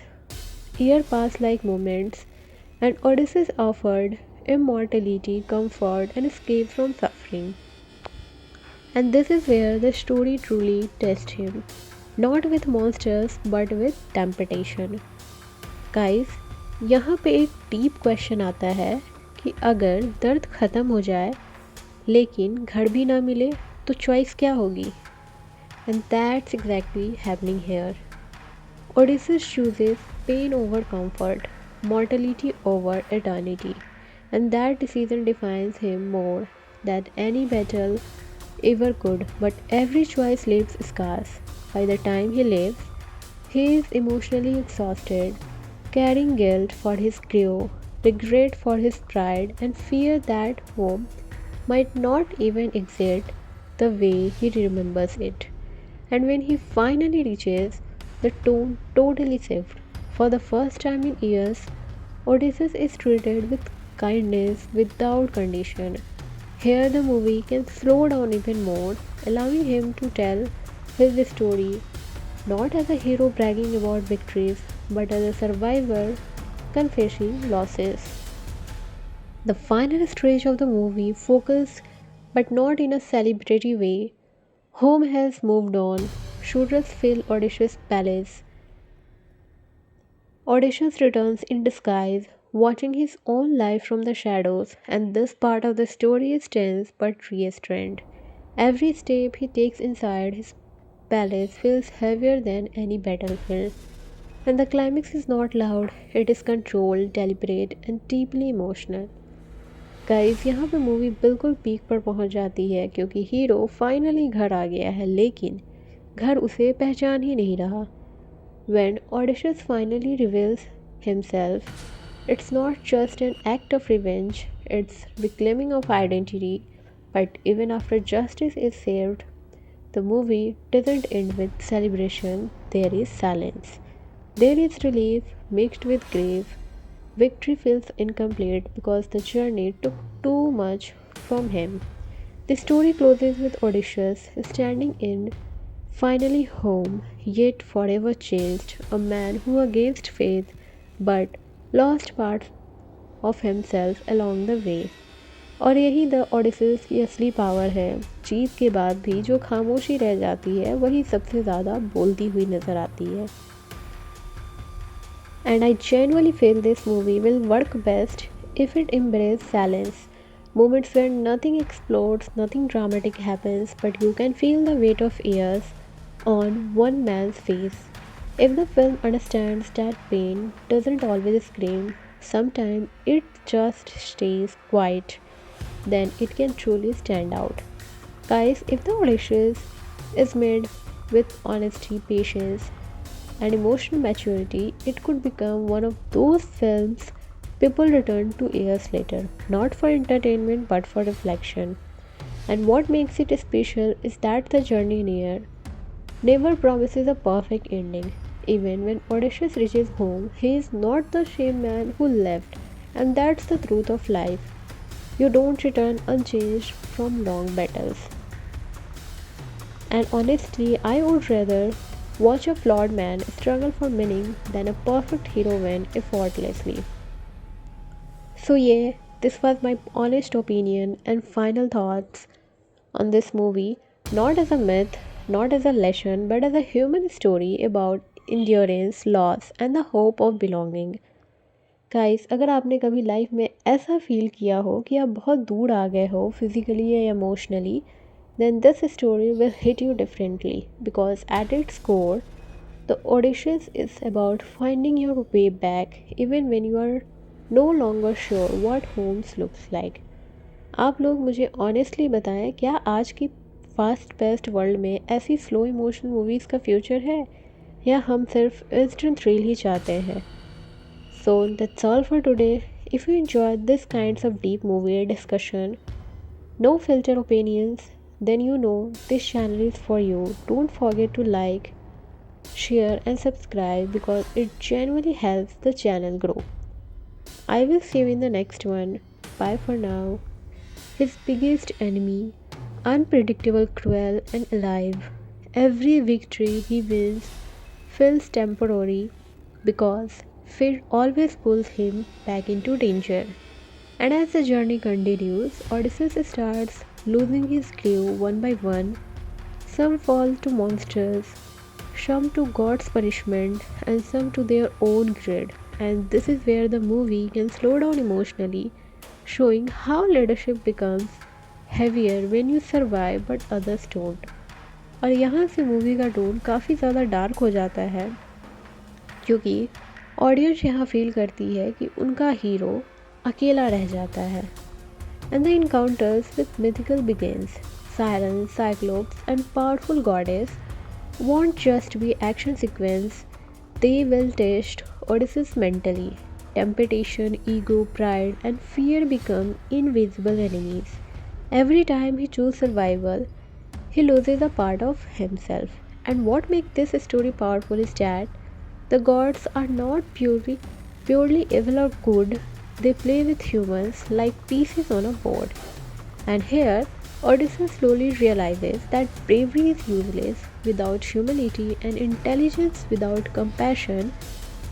years pass like moments, and Odysseus offered immortality, comfort, and escape from suffering. And this is where the story truly tests him, not with monsters but with temptation. Guys, यहाँ पे एक deep question आता है कि अगर दर्द ख़त्म हो जाए लेकिन घर भी ना मिले तो चॉइस क्या होगी? And that's exactly happening here. Odysseus chooses pain over comfort, mortality over eternity, and that decision defines him more than any battle ever could. But every choice leaves scars. By the time he leaves, he is emotionally exhausted, carrying guilt for his crew, regret for his pride, and fear that home might not even exist the way he remembers it. And when he finally reaches, the tone totally shifts. For the first time in years, Odysseus is treated with kindness without condition. Here, the movie can slow down even more, allowing him to tell his story not as a hero bragging about victories, but as a survivor confessing losses. The final stage of the movie focused, but not in a celebratory way. Home has moved on. Shooters fill Odysseus' palace. Odysseus returns in disguise, watching his own life from the shadows, and this part of the story is tense but restrained. Every step he takes inside his palace feels heavier than any battlefield. And the climax is not loud, it is controlled, deliberate, and deeply emotional. Guys यहाँ पे movie बिल्कुल peak पर पहुँच जाती है क्योंकि hero finally घर आ गया है लेकिन घर उसे पहचान ही नहीं रहा. When Odysseus finally reveals himself, it's not just an act of revenge, it's reclaiming of identity. But even after justice is served, the movie doesn't end with celebration, there is silence. There is relief mixed with grief. Victory feels incomplete because the journey took too much from him. The story closes with Odysseus standing in, finally home, yet forever changed, a man who against faith but lost parts of himself along the way. और यही the ओडिसिस की असली power है. जीत के बाद भी जो खामोशी रह जाती है वही सबसे ज़्यादा बोलती हुई नज़र आती है. And I genuinely feel this movie will work best if it embraces silence. Moments where nothing explodes, nothing dramatic happens, but you can feel the weight of years on one man's face. If the film understands that pain doesn't always scream, sometimes it just stays quiet, then it can truly stand out. Guys, if the Odysseus is made with honesty, patience, and emotional maturity, it could become one of those films people return to years later, not for entertainment but for reflection. And what makes it special is that the journey never promises a perfect ending. Even when Odysseus reaches home, he is not the same man who left, and that's the truth of life. You don't return unchanged from long battles. And honestly, I would rather watch a flawed man struggle for meaning than a perfect hero win effortlessly. So, yeah, this was my honest opinion and final thoughts on this movie, not as a myth, not as a lesson, but as a human story about endurance, loss, and the hope of belonging. Guys, अगर आपने कभी life में ऐसा feel किया हो कि आप बहुत दूर आ गए हो फिजिकली या emotionally, then this story will hit you differently because at its core, the Odysseus is about finding your way back even when you are no longer sure what homes looks like. आप लोग मुझे honestly बताएं, क्या आज की fast paste world में ऐसी slow emotional movies का फ्यूचर है या हम सिर्फ इंस्टेंट थ्रिल ही चाहते हैं. So that's all for today. If you enjoyed this kinds of deep movie discussion, no filter opinions, then you know this channel is for you. Don't forget to like, share and subscribe because it genuinely helps the channel grow. I will see you in the next one. Bye for now. His biggest enemy, unpredictable, cruel and alive. Every victory he wins feels temporary because fate always pulls him back into danger. And as the journey continues, Odysseus starts losing his crew one by one. Some fall to monsters, some to God's punishment, and some to their own greed. And this is where the movie can slow down emotionally, showing how leadership becomes heavier when you survive but others don't. और यहाँ से movie का tone काफ़ी ज़्यादा dark हो जाता है क्योंकि ऑडियंस यहाँ फील करती है कि उनका हीरो अकेला रह जाता है. And the encounters with mythical beings, sirens, cyclops and powerful goddess won't just be action sequence, they will test Odysseus mentally. Temptation, ego, pride and fear become invisible enemies. Every time he chooses survival, he loses a part of himself. And what makes this story powerful is that the gods are not purely evil or good, they play with humans like pieces on a board. And here, Odysseus slowly realizes that bravery is useless without humility and intelligence without compassion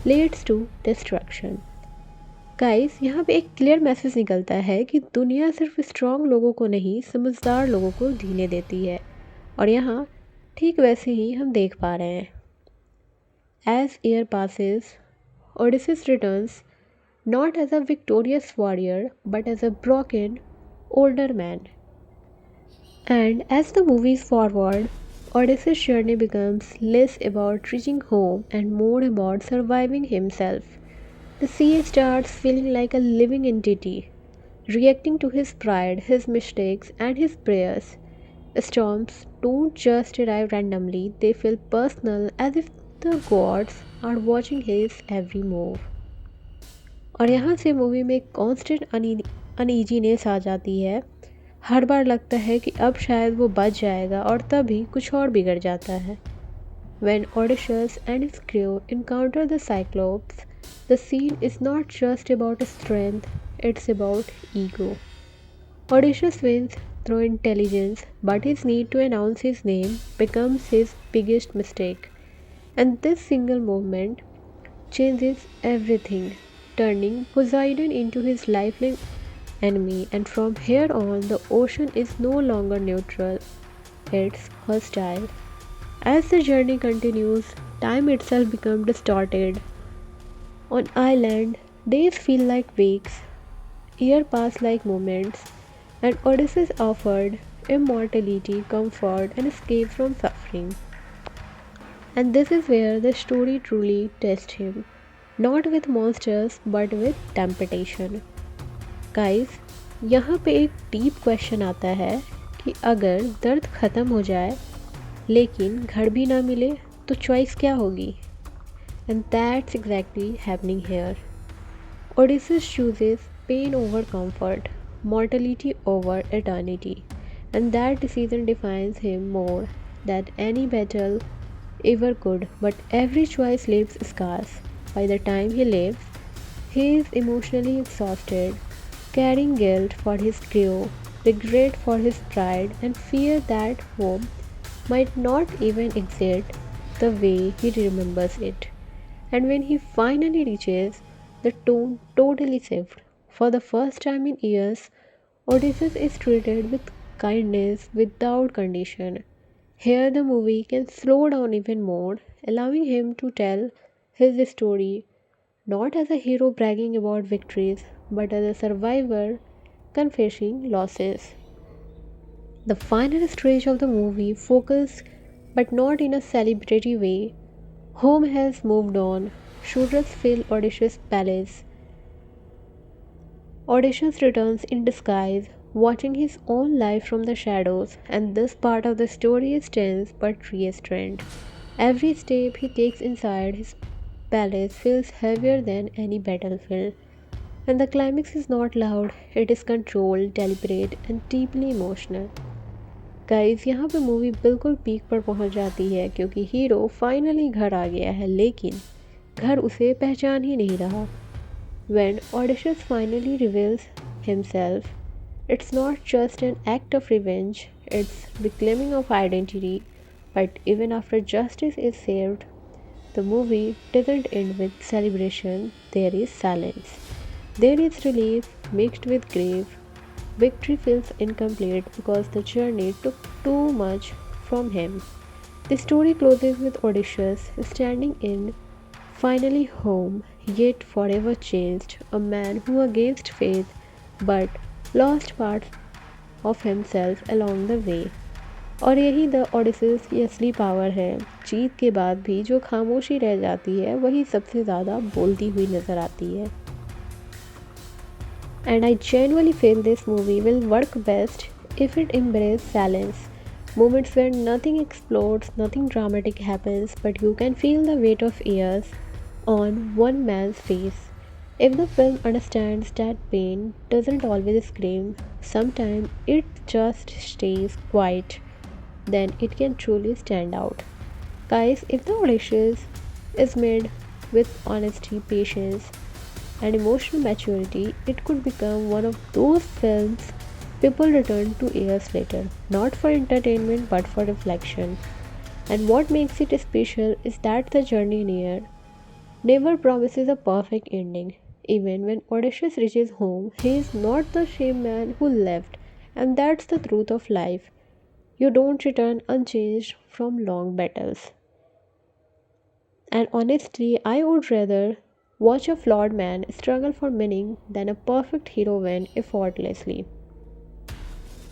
leads to destruction. Guys यहाँ पे एक clear message निकलता है कि दुनिया सिर्फ strong लोगों को नहीं समझदार लोगों को जीने देती है। और यहाँ ठीक वैसे ही हम देख पा रहे हैं। As year passes Odysseus returns not as a victorious warrior but as a broken, older man. And as the movies forward, Odysseus' journey becomes less about reaching home and more about surviving himself. The sea starts feeling like a living entity, reacting to his pride, his mistakes, and his prayers. Storms don't just arrive randomly, they feel personal as if the gods are watching his every move. और यहाँ से movie में constant uneasiness आ जाती है। हर बार लगता है कि अब शायद वो बच जाएगा और तभी कुछ और बिगड़ जाता है। When Odysseus and his crew encounter the Cyclops, the scene is not just about strength, it's about ego. Odysseus wins through intelligence, but his need to announce his name becomes his biggest mistake. And this single movement changes everything, turning Poseidon into his lifelong enemy, and from here on, the ocean is no longer neutral, it's hostile. As the journey continues, time itself becomes distorted. On island, days feel like weeks, years pass like moments, and Odysseus offered immortality, comfort, and escape from suffering. And this is where the story truly tests him, not with monsters but with temptation. Guys यहाँ पे एक deep question आता है कि अगर दर्द ख़त्म हो जाए लेकिन घर भी ना मिले तो चॉइस क्या होगी? And that's exactly happening here. Odysseus chooses pain over comfort, mortality over eternity, and that decision defines him more than any battle ever could. But every choice leaves scars. By the time he leaves, he is emotionally exhausted, carrying guilt for his crew, regret for his pride, and fear that home might not even exist the way he remembers it. And when he finally reaches, the tone totally shifts. For the first time in years, Odysseus is treated with kindness without condition. Here, the movie can slow down even more, allowing him to tell his story not as a hero bragging about victories, but as a survivor confessing losses. The final stage of the movie focused, but not in a celebratory way. Home has moved on. Shooters fill Odysseus' palace. Odysseus returns in disguise, watching his own life from the shadows, and this part of the story is tense but restrained. Every step he takes inside his palace feels heavier than any battlefield. And the climax is not loud, it is controlled, deliberate, and deeply emotional. Guys यहाँ पे movie बिल्कुल peak पर पहुँच जाती है क्योंकि hero finally घर आ गया है, लेकिन घर उसे पहचान ही नहीं रहा. When Odysseus finally reveals himself, it's not just an act of revenge, it's reclaiming of identity. But even after justice is served, the movie doesn't end with celebration, there is silence. There is relief mixed with grief. Victory feels incomplete because the journey took too much from him. The story closes with Odysseus standing in, finally home, yet forever changed, a man who against faith but lost parts of himself along the way. और यही the ओडिसिस की असली power है. जीत के बाद भी जो खामोशी रह जाती है वही सबसे ज़्यादा बोलती हुई नज़र आती है. And I genuinely feel this movie will work best if it embraces silence. Moments where nothing explodes, nothing dramatic happens, but you can feel the weight of years on one man's face. If the film understands that pain doesn't always scream, sometimes it just stays quiet, then it can truly stand out. Guys, if the Odysseus is made with honesty, patience, and emotional maturity, it could become one of those films people return to years later, not for entertainment but for reflection. And what makes it special is that the journey near never promises a perfect ending. Even when Odysseus reaches home, he is not the same man who left, and that's the truth of life. You don't return unchanged from long battles. And honestly, I would rather watch a flawed man struggle for meaning than a perfect hero win effortlessly.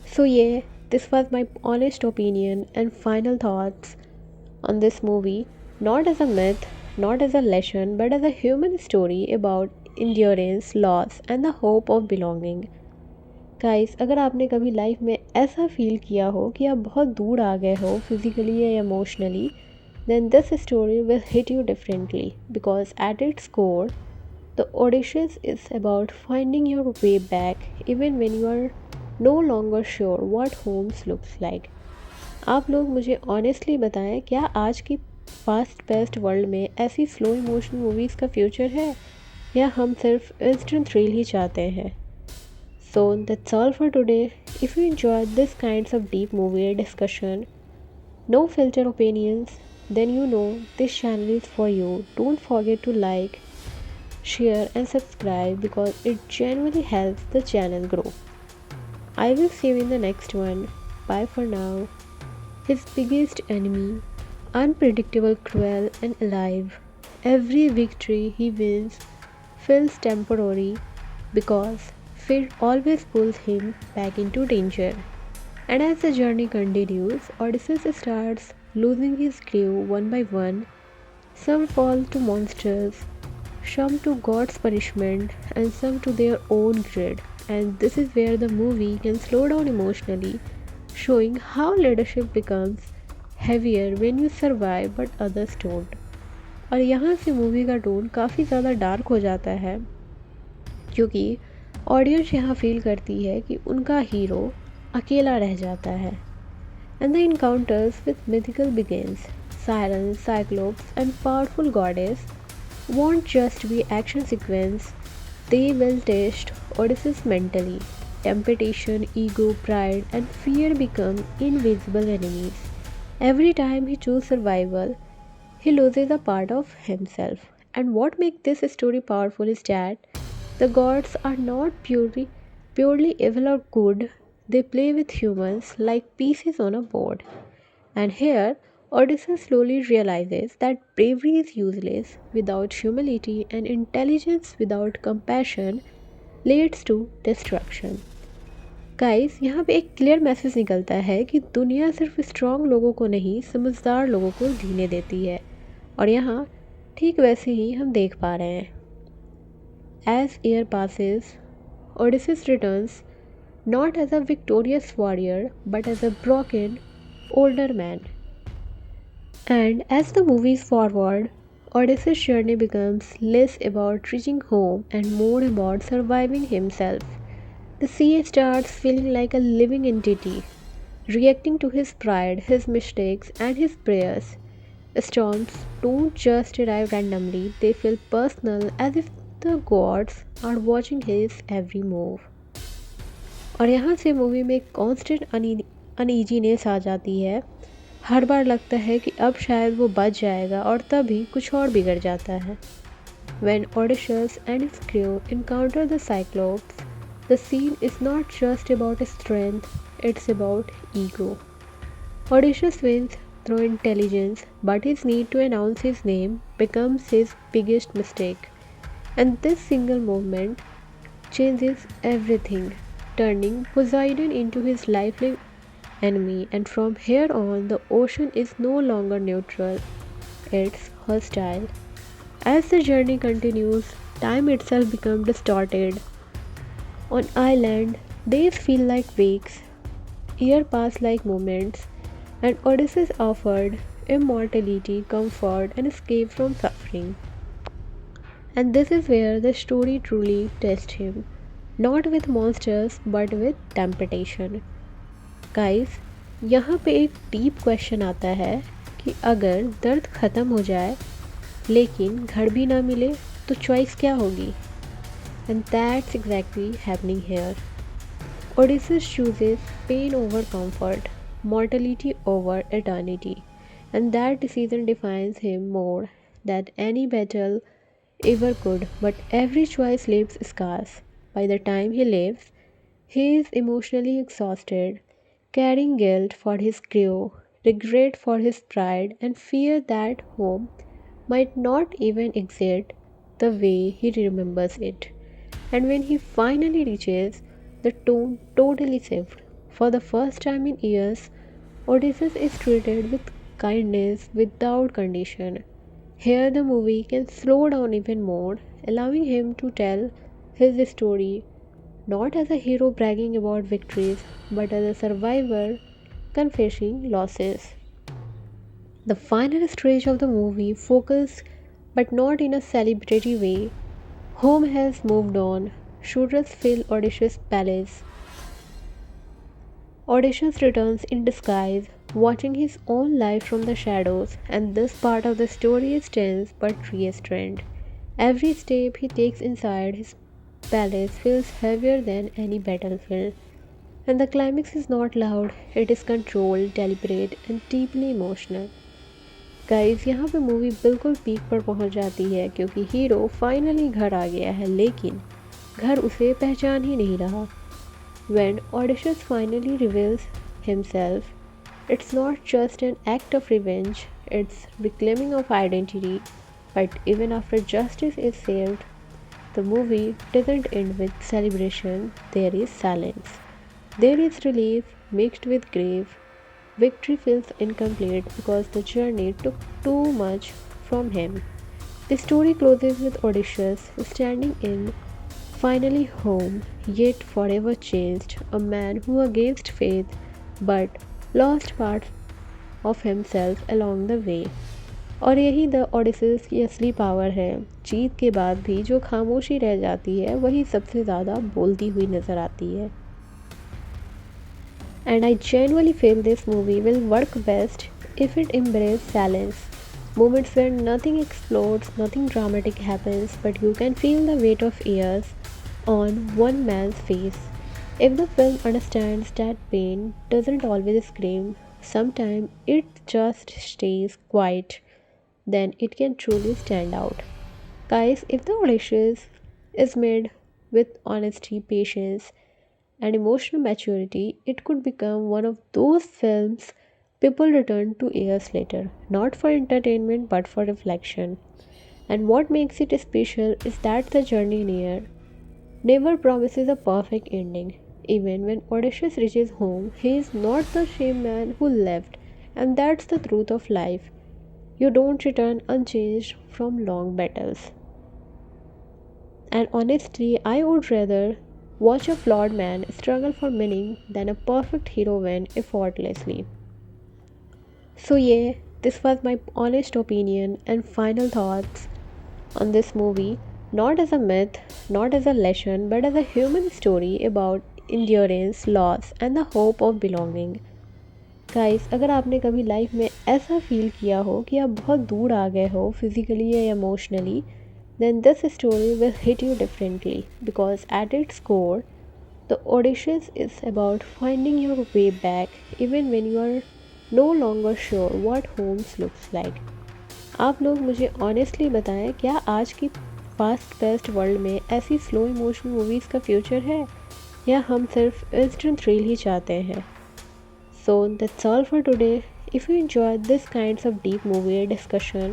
So, yeah, this was my honest opinion and final thoughts on this movie, not as a myth, not as a lesson, but as a human story about endurance, loss, and the hope of belonging. Guys अगर आपने कभी life में ऐसा feel किया हो कि आप बहुत दूर आ गए हो फिजिकली या emotionally then this story will hit you differently because at its core the Odysseus is about finding your way back even when you are no longer sure what homes looks like. आप लोग मुझे honestly बताएं क्या आज की fast paced world में ऐसी slow emotion movies का फ्यूचर है या हम सिर्फ इंस्टेंट थ्रिल ही चाहते हैं. So that's all for today. If you enjoyed this kinds of deep movie discussion, no filter opinions, then you know this channel is for you. Don't forget to like, share and subscribe because it genuinely helps the channel grow. I will see you in the next one. Bye for now. His biggest enemy, unpredictable, cruel and alive. Every victory he wins feels temporary because fate always pulls him back into danger. And as the journey continues, Odysseus starts losing his crew one by one. Some fall to monsters, some to God's punishment, and some to their own greed. And this is where the movie can slow down emotionally, showing how leadership becomes heavier when you survive but others don't. और यहाँ से movie का tone काफ़ी ज़्यादा dark हो जाता है क्योंकि ऑडियंस यहाँ फील करती है कि उनका हीरो अकेला रह जाता है. And the encounters with mythical begins. Sirens, Cyclops, and powerful goddess won't just be action sequence, they will test Odysseus mentally. Temptation, ego, pride, and fear become invisible enemies. Every time he chooses survival, he loses a part of himself. And what makes this story powerful is that the gods are not purely evil or good, they play with humans like pieces on a board. And here, Odysseus slowly realizes that bravery is useless without humility and intelligence without compassion leads to destruction. Guys यहाँ पे एक clear message निकलता है कि दुनिया सिर्फ strong लोगों को नहीं समझदार लोगों को जीने देती है और यहाँ ठीक वैसे ही हम देख पा रहे हैं. As year passes, Odysseus returns not as a victorious warrior but as a broken, older man. And as the movies forward, Odysseus' journey becomes less about reaching home and more about surviving himself. The sea starts feeling like a living entity, reacting to his pride, his mistakes, and his prayers. Storms don't just arrive randomly, they feel personal as if the gods are watching his every move. और यहाँ से movie में constant uneasiness आ जाती है. हर बार लगता है कि अब शायद वो बच जाएगा और तभी कुछ और बिगड़ जाता है. When Odysseus and his crew encounter the Cyclops, the scene is not just about strength, it's about ego. Odysseus wins through intelligence, but his need to announce his name becomes his biggest mistake. And this single movement changes everything, turning Poseidon into his lifelong enemy, and from here on, the ocean is no longer neutral, it's hostile. As the journey continues, time itself becomes distorted. On island, days feel like weeks, years pass like moments, and Odysseus offered immortality, comfort, and escape from suffering. And this is where the story truly tests him, not with monsters but with temptation. Guys यहाँ पे एक deep question आता है कि अगर दर्द ख़त्म हो जाए लेकिन घर भी ना मिले तो चॉइस क्या होगी. And that's exactly happening here. Odysseus chooses pain over comfort, mortality over eternity. and that decision defines him more than any battle ever could. But every choice leaves scars. By the time he leaves, he is emotionally exhausted, carrying guilt for his crew, regret for his pride, and fear that home might not even exist the way he remembers it. And when he finally reaches, the tone totally shifts. For the first time in years, Odysseus is treated with kindness without condition. Here, the movie can slow down even more, allowing him to tell his story not as a hero bragging about victories, but as a survivor confessing losses. The final stage of the movie focused, but not in a celebratory way. Home has moved on. Shooters fill Odysseus' palace. Odysseus returns in disguise, watching his own life from the shadows, and this part of the story is tense but restrained. Every step he takes inside his palace feels heavier than any battlefield. And the climax is not loud, it is controlled, deliberate, and deeply emotional. Guys यहाँ पे movie बिल्कुल peak पर पहुँच जाती है क्योंकि hero finally घर आ गया है, लेकिन घर उसे पहचान ही नहीं रहा. When Odysseus finally reveals himself, it's not just an act of revenge, it's reclaiming of identity. But even after justice is saved, the movie doesn't end with celebration, there is silence. There is relief mixed with grief. Victory feels incomplete because the journey took too much from him. The story closes with Odysseus standing in, finally home, yet forever changed, a man who against faith but lost parts of himself along the way. और यही the ओडिसीज की असली power है. जीत के बाद भी जो खामोशी रह जाती है वही सबसे ज़्यादा बोलती हुई नज़र आती है. And I genuinely feel this movie will work best if it embraces silence. Moments where nothing explodes, nothing dramatic happens, but you can feel the weight of years on one man's face. If the film understands that pain doesn't always scream, sometimes it just stays quiet, then it can truly stand out. Guys, if the Odysseus is made with honesty, patience, and emotional maturity, it could become one of those films people return to years later, not for entertainment but for reflection. And what makes it special is that the journey near never promises a perfect ending. Even when Odysseus reaches home, he is not the same man who left, and that's the truth of life. You don't return unchanged from long battles. And honestly, I would rather watch a flawed man struggle for meaning than a perfect hero win effortlessly. So, yeah, this was my honest opinion and final thoughts on this movie, not as a myth, not as a lesson, but as a human story about endurance, loss, and the hope of belonging. Guys, अगर आपने कभी life में ऐसा feel किया हो कि आप बहुत दूर आ गए हो फिजिकली या emotionally, then this story will hit you differently because at its core, the Odysseus is about finding your way back even when you are no longer sure what home looks like. आप लोग मुझे honestly बताएं, क्या आज की fast paste world में ऐसी slow emotional movies का फ्यूचर है या हम सिर्फ इंस्टेंट थ्रिल ही चाहते हैं. So that's all for today. If you enjoyed this kinds of deep movie discussion,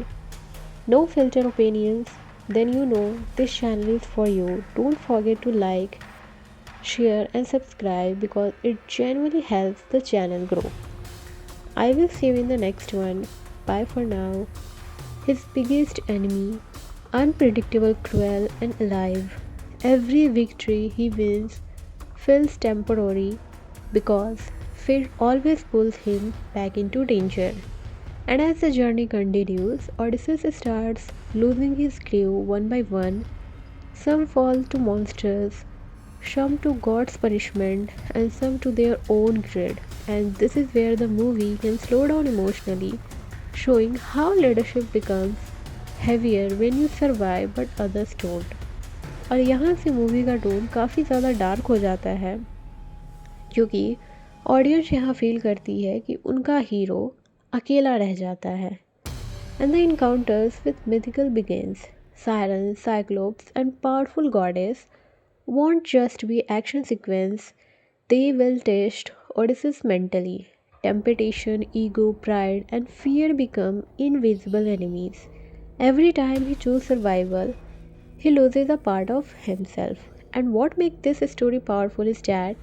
no filter opinions, then you know this channel is for you. Don't forget to like, share and subscribe because it genuinely helps the channel grow. I will see you in the next one. Bye for now. His biggest enemy, unpredictable, cruel and alive. Every victory he wins feels temporary because fate always pulls him back into danger. And as the journey continues, Odysseus starts losing his crew one by one. Some fall to monsters, some to God's punishment, and some to their own greed. And this is where the movie can slow down emotionally, showing how leadership becomes heavier when you survive but others don't. और यहाँ से movie का tone काफ़ी ज़्यादा dark हो जाता है क्योंकि ऑडियंस यहाँ फील करती है कि उनका हीरो अकेला रह जाता है। And the encounters with mythical begins. Sirens, cyclops, and powerful goddess won't just be action sequence, they will test Odysseus mentally. Temptation, ego, pride, and fear become invisible enemies. Every time he chooses survival, he loses a part of himself. And what makes this story powerful is that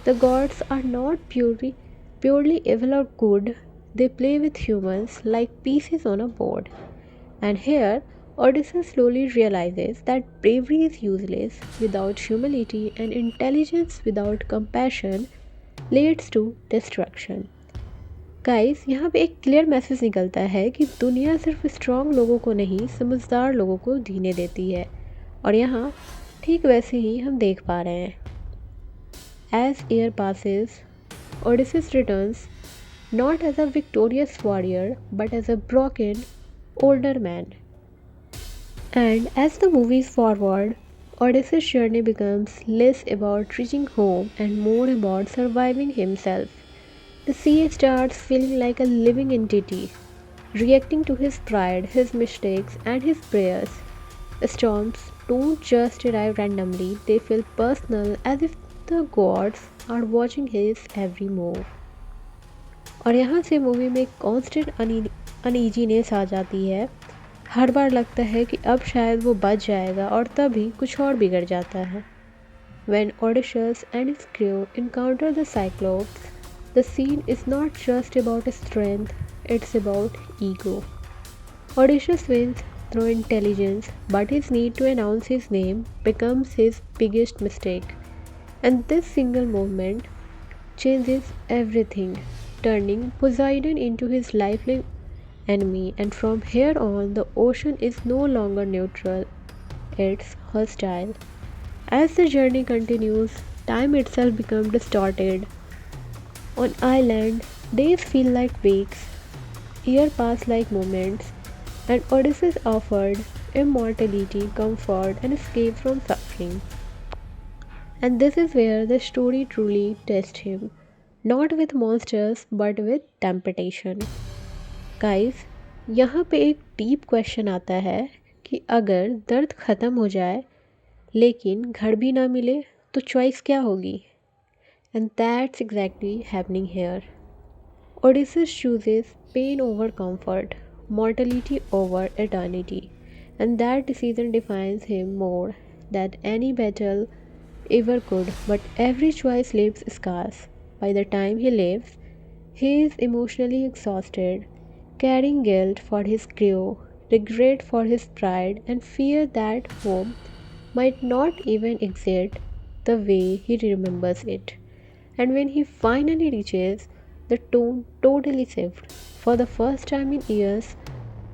the gods are not purely evil or good, they play with humans like pieces on a board. And here, Odysseus slowly realizes that bravery is useless without humility and intelligence without compassion leads to destruction. Guys यहाँ पे एक clear message निकलता है कि दुनिया सिर्फ strong लोगों को नहीं समझदार लोगों को जीने देती है। और यहाँ ठीक वैसे ही हम देख पा रहे हैं। As year passes, Odysseus returns not as a victorious warrior but as a broken, older man. And as the movies forward, Odysseus' journey becomes less about reaching home and more about surviving himself. The sea starts feeling like a living entity, reacting to his pride, his mistakes, and his prayers. Storms don't just arrive randomly, they feel personal as if the gods are watching his every move. और यहाँ से movie में constant uneasiness आ जाती है। हर बार लगता है कि अब शायद वो बच जाएगा और तभी कुछ और बिगड़ जाता है। When Odysseus and his crew encounter the Cyclops, the scene is not just about strength, it's about ego. Odysseus wins through intelligence, but his need to announce his name becomes his biggest mistake. And this single movement changes everything, turning Poseidon into his lifelong enemy. And from here on, the ocean is no longer neutral, it's hostile. As the journey continues, time itself becomes distorted. On island, days feel like weeks, years pass like moments, and Odysseus offered immortality, comfort, and escape from suffering. And this is where the story truly tests him, not with monsters but with temptation. Guys, यहाँ पे एक deep question आता है कि अगर दर्द ख़त्म हो जाए लेकिन घर भी ना मिले तो चॉइस क्या होगी? And that's exactly happening here. Odysseus chooses pain over comfort, mortality over eternity, and that decision defines him more than any battle ever could. But every choice leaves scars. By the time he leaves, he is emotionally exhausted, carrying guilt for his crew, regret for his pride, and fear that home might not even exist the way he remembers it. And when he finally reaches, the tone totally shifts. For the first time in years,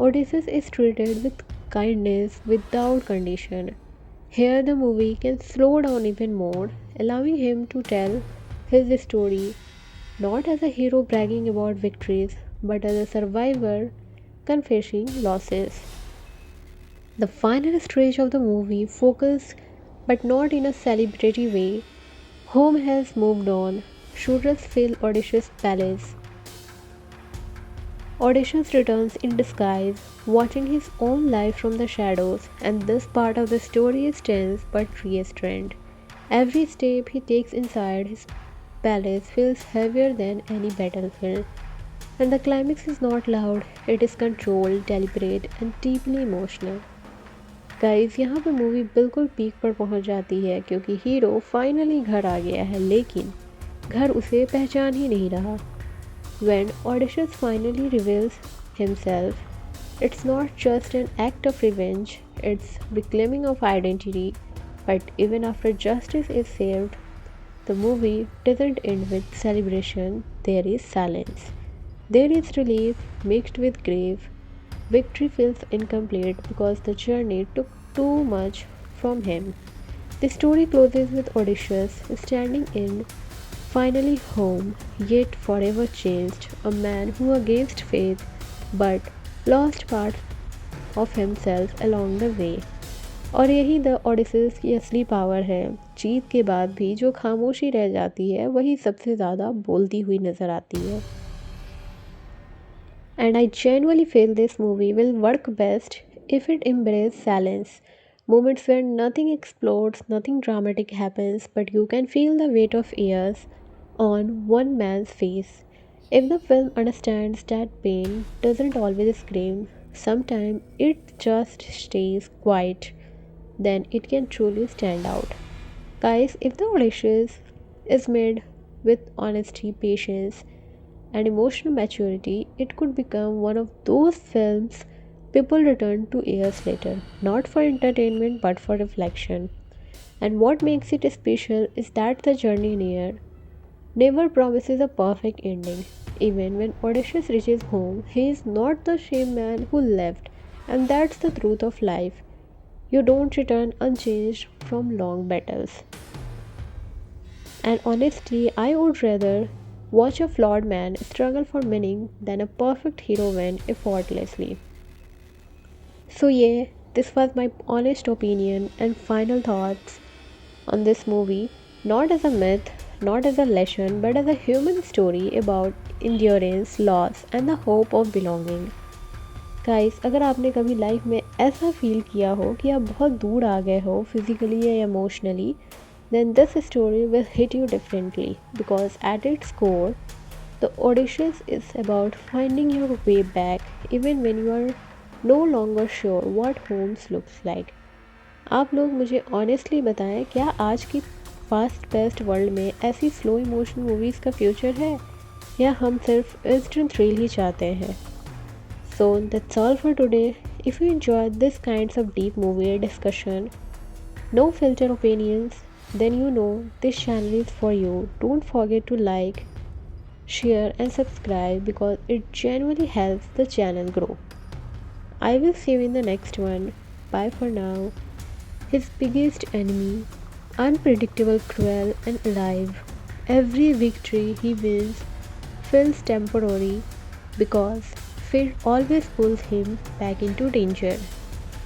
Odysseus is treated with kindness without condition. Here, the movie can slow down even more, allowing him to tell his story not as a hero bragging about victories, but as a survivor confessing losses. The final stage of the movie focuses, but not in a celebratory way. Home has moved on. Shooters fill Odysseus' palace. Odysseus returns in disguise, watching his own life from the shadows, and this part of the story is tense but restrained. Every step he takes inside his palace feels heavier than any battlefield. And the climax is not loud, it is controlled, deliberate, and deeply emotional. Guys यहाँ पे movie बिल्कुल peak पर पहुँच जाती है क्योंकि hero finally घर आ गया है लेकिन घर उसे पहचान ही नहीं रहा। When Odysseus finally reveals himself, it's not just an act of revenge, it's reclaiming of identity. But even after justice is saved, the movie doesn't end with celebration, there is silence. There is relief mixed with grief. Victory feels incomplete because the journey took too much from him. The story closes with Odysseus standing in finally home, yet forever changed, a man who against faith but lost part of himself along the way. और यही the ओडिसीज की असली power है। जीत के बाद भी जो खामोशी रह जाती है वही सबसे ज़्यादा बोलती हुई नज़र आती है। And I genuinely feel this movie will work best if it embraces silence. Moments where nothing explodes, nothing dramatic happens, but you can feel the weight of years on one man's face. If the film understands that pain doesn't always scream, sometimes it just stays quiet, then it can truly stand out. Guys, if the Odysseus is made with honesty, patience, and emotional maturity, it could become one of those films people return to years later, not for entertainment but for reflection. And what makes it special is that the journey near never promises a perfect ending. Even when Odysseus reaches home, he is not the same man who left, and that's the truth of life. You don't return unchanged from long battles. And honestly, I would rather watch a flawed man struggle for meaning than a perfect hero win effortlessly. So, yeah, this was my honest opinion and final thoughts on this movie, not as a myth, not as a lesson, but as a human story about endurance, loss, and the hope of belonging. Guys, अगर आपने कभी life में ऐसा feel किया हो कि आप बहुत दूर आ गए हो फिजिकली या emotionally, then this story will hit you differently because at its core, the Odysseus is about finding your way back even when you are no longer sure what home looks like. आप लोग मुझे honestly बताएं, क्या आज की fast paced world में ऐसी slow emotional movies का फ्यूचर है या हम सिर्फ इंस्टेंट थ्रिल ही चाहते हैं? So that's all for today. If you enjoyed this kinds of deep movie discussion, no filter opinions, then you know this channel is for you. Don't forget to like, share and subscribe because it genuinely helps the channel grow. I will see you in the next one. Bye for now. His biggest enemy, unpredictable, cruel and alive. Every victory he wins feels temporary because fate always pulls him back into danger.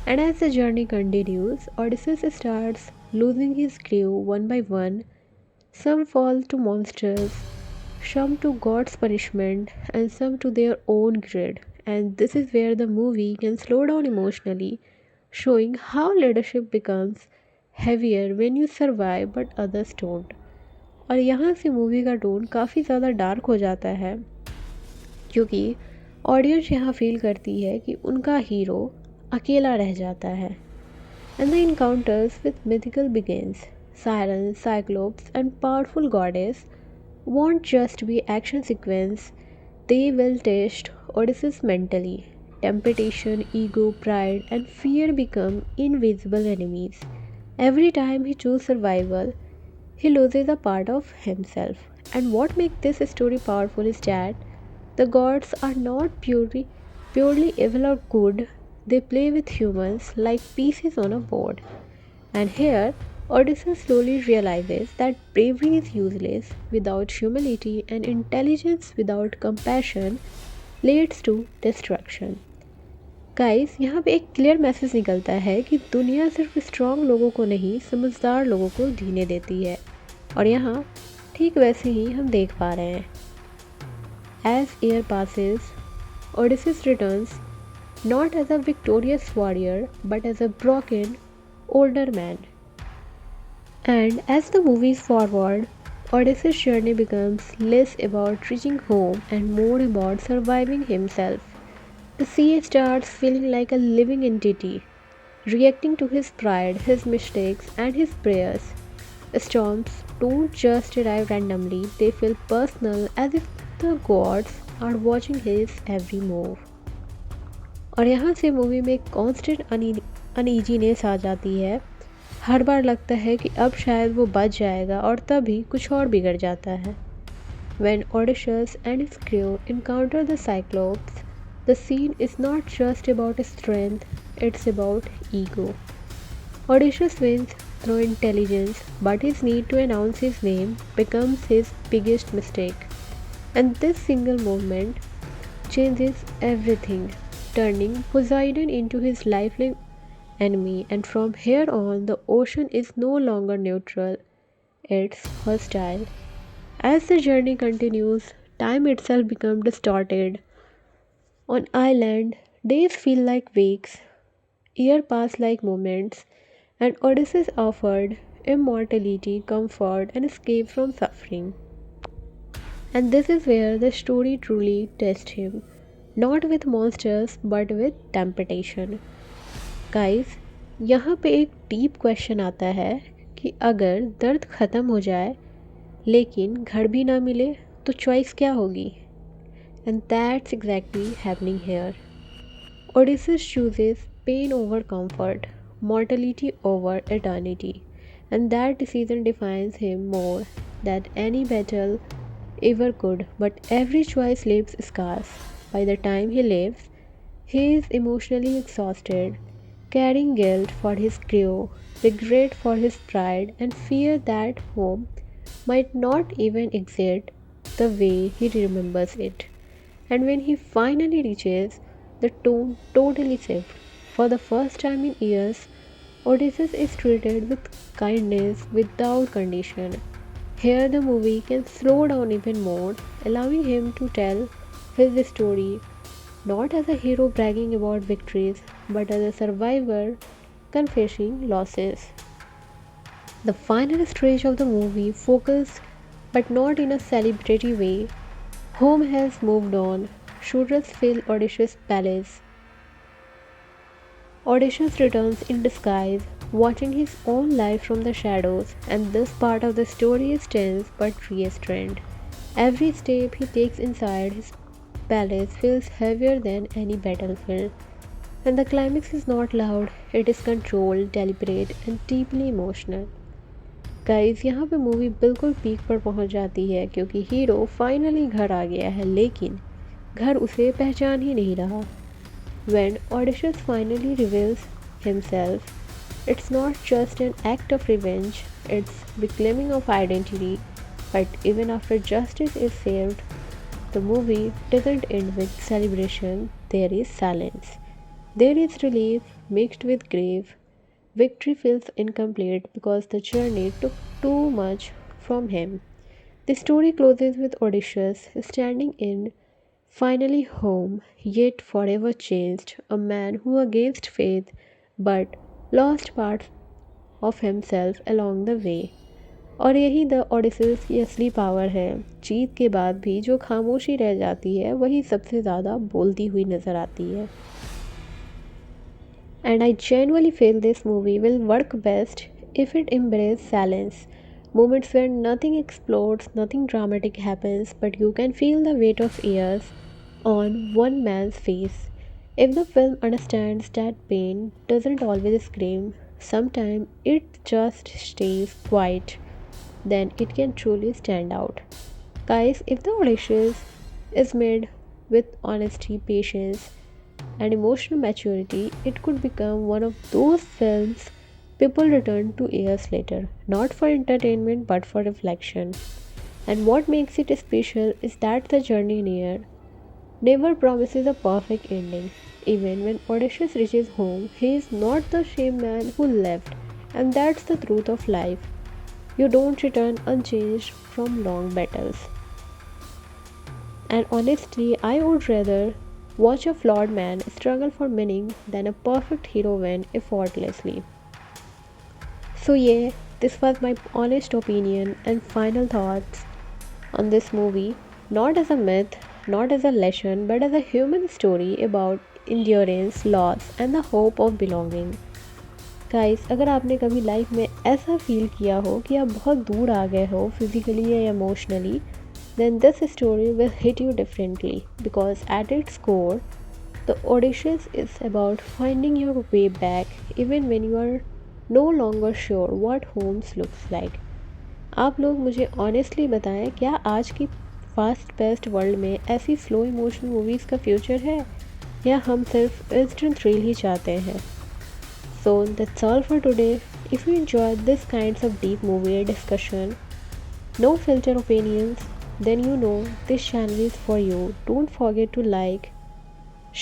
And as the journey continues, Odysseus starts losing his crew one by one. Some fall to monsters, some to God's punishment, and some to their own greed. And this is where the movie can slow down emotionally, showing how leadership becomes heavier when you survive but others don't. और यहाँ से movie का tone काफ़ी ज़्यादा dark हो जाता है क्योंकि ऑडियंस यहाँ फील करती है कि उनका हीरो अकेला रह जाता है. And the encounters with mythical beings, sirens, cyclops, and powerful goddess won't just be action sequence, they will test Odysseus mentally. Temptation, ego, pride, and fear become invisible enemies. Every time he chooses survival, he loses a part of himself. And what makes this story powerful is that the gods are not purely evil or good, they play with humans like pieces on a board. And here, Odysseus slowly realizes that bravery is useless without humility and intelligence without compassion leads to destruction. Guys, यहाँ पे एक clear message निकलता है कि दुनिया सिर्फ strong लोगों को नहीं, समझदार लोगों को जीने देती है. और यहाँ ठीक वैसे ही हम देख पा रहे हैं. As year passes, Odysseus returns not as a victorious warrior but as a broken, older man. And as the movies forward, Odysseus' journey becomes less about reaching home and more about surviving himself. The sea starts feeling like a living entity, reacting to his pride, his mistakes, and his prayers. Storms don't just arrive randomly, they feel personal as if the gods are watching his every move. और यहाँ से movie में constant uneasiness आ जाती है. हर बार लगता है कि अब शायद वो बच जाएगा और तभी कुछ और बिगड़ जाता है. When Odysseus and his crew encounter the Cyclops, the scene is not just about strength, it's about ego. Odysseus wins through intelligence, but his need to announce his name becomes his biggest mistake. And this single movement changes everything, turning Poseidon into his lifelong enemy. And from here on, the ocean is no longer neutral, it's hostile. As the journey continues, time itself becomes distorted. On island, days feel like weeks, years pass like moments, and Odysseus offered immortality, comfort, and escape from suffering. And this is where the story truly tests him, not with monsters but with temptation. Guys, यहाँ पे एक deep question आता है कि अगर दर्द ख़त्म हो जाए लेकिन घर भी ना मिले तो चॉइस क्या होगी? And that's exactly happening here. Odysseus chooses pain over comfort, mortality over eternity, and that decision defines him more than any battle ever could. But every choice leaves scars. By the time he leaves, he is emotionally exhausted, carrying guilt for his crew, regret for his pride, and fear that home might not even exist the way he remembers it. And when he finally reaches, the tone totally shifts. For the first time in years, Odysseus is treated with kindness without condition. Here, the movie can slow down even more, allowing him to tell his story not as a hero bragging about victories, but as a survivor confessing losses. The final stage of the movie focused, but not in a celebratory way. Home has moved on. Shooters fill Odysseus' palace. Odysseus returns in disguise, watching his own life from the shadows, and this part of the story is tense but restrained. Every step he takes inside his palace feels heavier than any battlefield. And the climax is not loud, it is controlled, deliberate, and deeply emotional. Guys, यहाँ पे movie बिल्कुल peak पर पहुँच जाती है क्योंकि hero finally घर आ गया है, लेकिन घर उसे पहचान ही नहीं रहा. When Odysseus finally reveals himself, it's not just an act of revenge, it's reclaiming of identity. But even after justice is served, the movie doesn't end with celebration, there is silence. There is relief mixed with grief. Victory feels incomplete because the journey took too much from him. The story closes with Odysseus standing in finally home, yet forever changed, a man who against faith but lost parts of himself along the way. और यही the ओडिसिस की असली power है. जीत के बाद भी जो खामोशी रह जाती है वही सबसे ज़्यादा बोलती हुई नज़र आती है. And I genuinely feel this movie will work best if it embraces silence. Moments where nothing explodes, nothing dramatic happens, but you can feel the weight of years on one man's face. If the film understands that pain doesn't always scream, sometimes it just stays quiet, then it can truly stand out. Guys, if the audition is made with honesty, patience, and emotional maturity, it could become one of those films people return to years later, not for entertainment but for reflection. And what makes it special is that the journey near never promises a perfect ending. Even when Odysseus reaches home, he is not the same man who left, and that's the truth of life. You don't return unchanged from long battles. And honestly, I would rather watch a flawed man struggle for meaning than a perfect hero win effortlessly. So, yeah, this was my honest opinion and final thoughts on this movie, not as a myth, not as a lesson, but as a human story about endurance, loss, and the hope of belonging. Guys, अगर आपने कभी life में ऐसा feel किया हो कि आप बहुत दूर आ गए हो फिजिकली या emotionally, then this story will hit you differently because at its core, the Odysseus is about finding your way back even when you are no longer sure what home looks like. आप लोग मुझे honestly बताएं, क्या आज की fast paced world में ऐसी slow emotional movies का फ्यूचर है या हम सिर्फ इंस्टेंट थ्रिल ही चाहते हैं? So that's all for today. If you enjoyed this kinds of deep movie discussion, no filter opinions, then you know this channel is for you. Don't forget to like,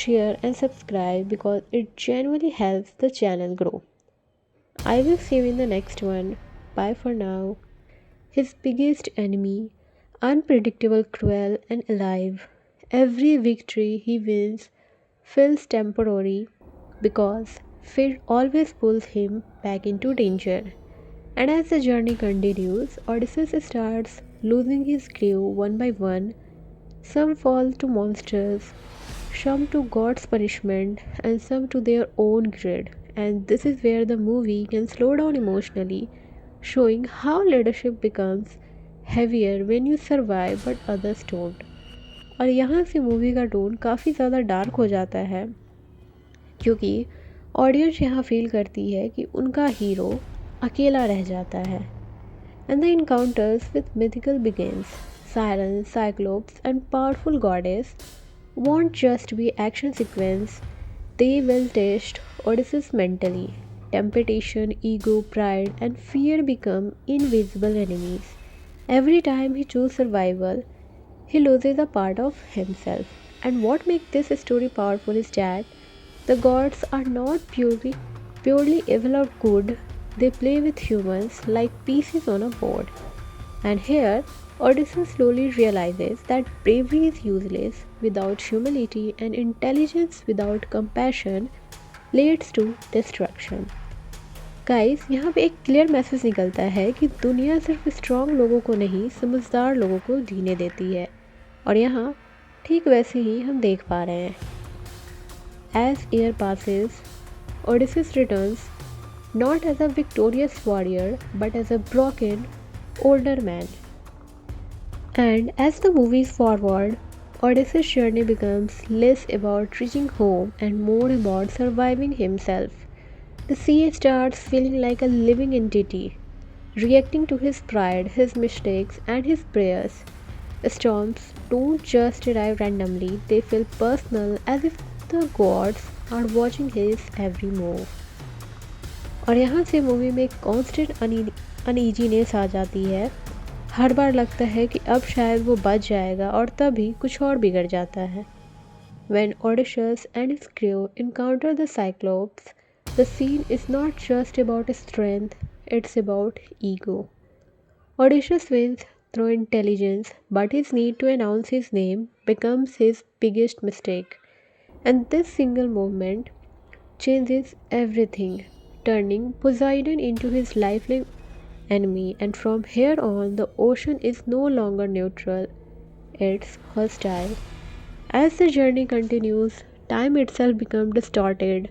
share and subscribe because it genuinely helps the channel grow. I will see you in the next one. Bye for now. His biggest enemy, unpredictable, cruel and alive. Every victory he wins feels temporary because fear always pulls him back into danger. And as the journey continues, Odysseus starts losing his crew one by one. Some fall to monsters, some to God's punishment, and some to their own greed. And this is where the movie can slow down emotionally, showing how leadership becomes heavier when you survive but others don't. और यहाँ से movie का tone काफ़ी ज़्यादा dark हो जाता है क्योंकि ऑडियंस यहाँ फील करती है कि उनका हीरो अकेला रह जाता है. And the encounters with mythical beings, sirens, cyclops, and powerful goddess won't just be action sequence, they will test Odysseus mentally. Temptation, ego, pride, and fear become invisible enemies. Every time he chooses survival, he loses a part of himself. And what makes this story powerful is that the gods are not purely evil or good, they play with humans like pieces on a board. And here, Odysseus slowly realizes that bravery is useless without humility and intelligence without compassion leads to destruction. Guys यहाँ पे एक clear message निकलता है कि दुनिया सिर्फ strong लोगों को नहीं समझदार लोगों को जीने देती है और यहाँ ठीक वैसे ही हम देख पा रहे हैं. As year passes, Odysseus returns not as a victorious warrior but as a broken, older man. And as the movies forward, Odysseus' journey becomes less about reaching home and more about surviving himself. The sea starts feeling like a living entity, reacting to his pride, his mistakes, and his prayers. Storms don't just arrive randomly, they feel personal as if the gods are watching his every move. और यहाँ से movie में constant uneasiness आ जाती है. हर बार लगता है कि अब शायद वो बच जाएगा और तभी कुछ और बिगड़ जाता है. When Odysseus and his crew encounter the Cyclops, the scene is not just about strength, it's about ego. Odysseus wins through intelligence, but his need to announce his name becomes his biggest mistake. And this single movement changes everything, turning Poseidon into his lifelong enemy. And from here on, the ocean is no longer neutral, it's hostile. As the journey continues, time itself becomes distorted.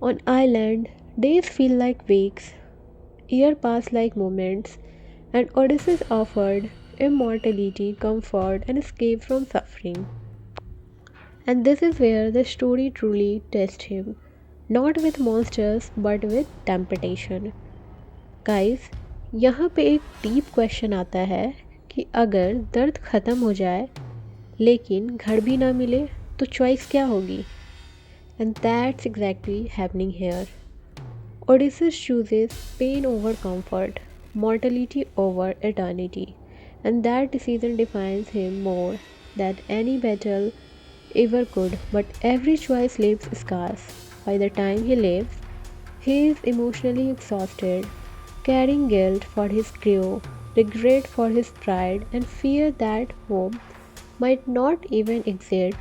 On island, days feel like weeks, years pass like moments, and Odysseus offered immortality, comfort, and escape from suffering. And this is where the story truly tests him, not with monsters but with temptation. Guys, यहाँ पे एक deep question आता है कि अगर दर्द ख़त्म हो जाए लेकिन घर भी ना मिले तो चॉइस क्या होगी. And that's exactly happening here. Odysseus chooses pain over comfort, mortality over eternity, and that decision defines him more than any battle ever could. But every choice leaves scars. By the time he leaves, he is emotionally exhausted, carrying guilt for his crew, regret for his pride, and fear that home might not even exist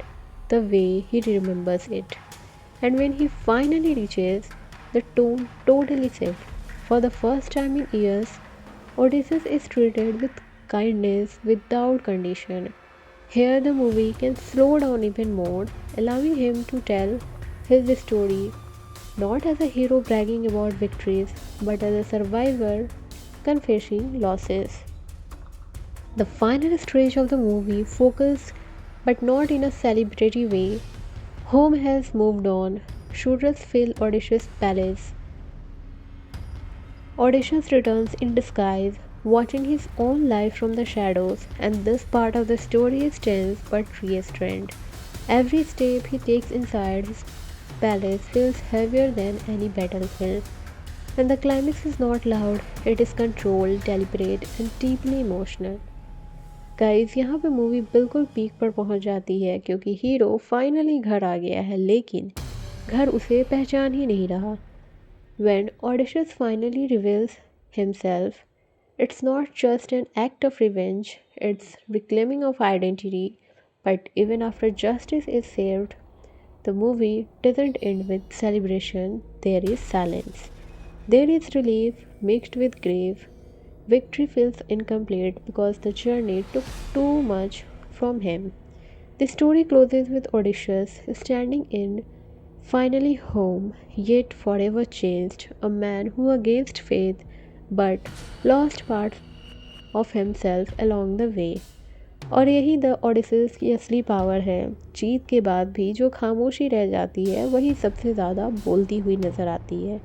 the way he remembers it. And when he finally reaches, the tone totally shifts. For the first time in years, Odysseus is treated with kindness without condition. Here, the movie can slow down even more, allowing him to tell his story not as a hero bragging about victories, but as a survivor confessing losses. The final stage of the movie focuses, but not in a celebratory way. Home has moved on. Shooters fill Odysseus' palace. Odysseus returns in disguise, watching his own life from the shadows, and this part of the story is tense but restrained. Every step he takes inside his palace feels heavier than any battlefield. And the climax is not loud, it is controlled, deliberate, and deeply emotional. Guys, यहाँ पे movie बिल्कुल peak पर पहुँच जाती है क्योंकि hero finally घर आ गया है लेकिन घर उसे पहचान ही नहीं रहा. When Odysseus finally reveals himself, it's not just an act of revenge, it's reclaiming of identity. But even after justice is served, The movie doesn't end with celebration, there is silence. There is relief mixed with grief. Victory feels incomplete because the journey took too much from him. The story closes with Odysseus standing in finally home, yet forever changed, a man who against faith but lost parts of himself along the way. और यही the ओडिसिस की असली power है। जीत के बाद भी जो खामोशी रह जाती है वही सबसे ज़्यादा बोलती हुई नज़र आती है।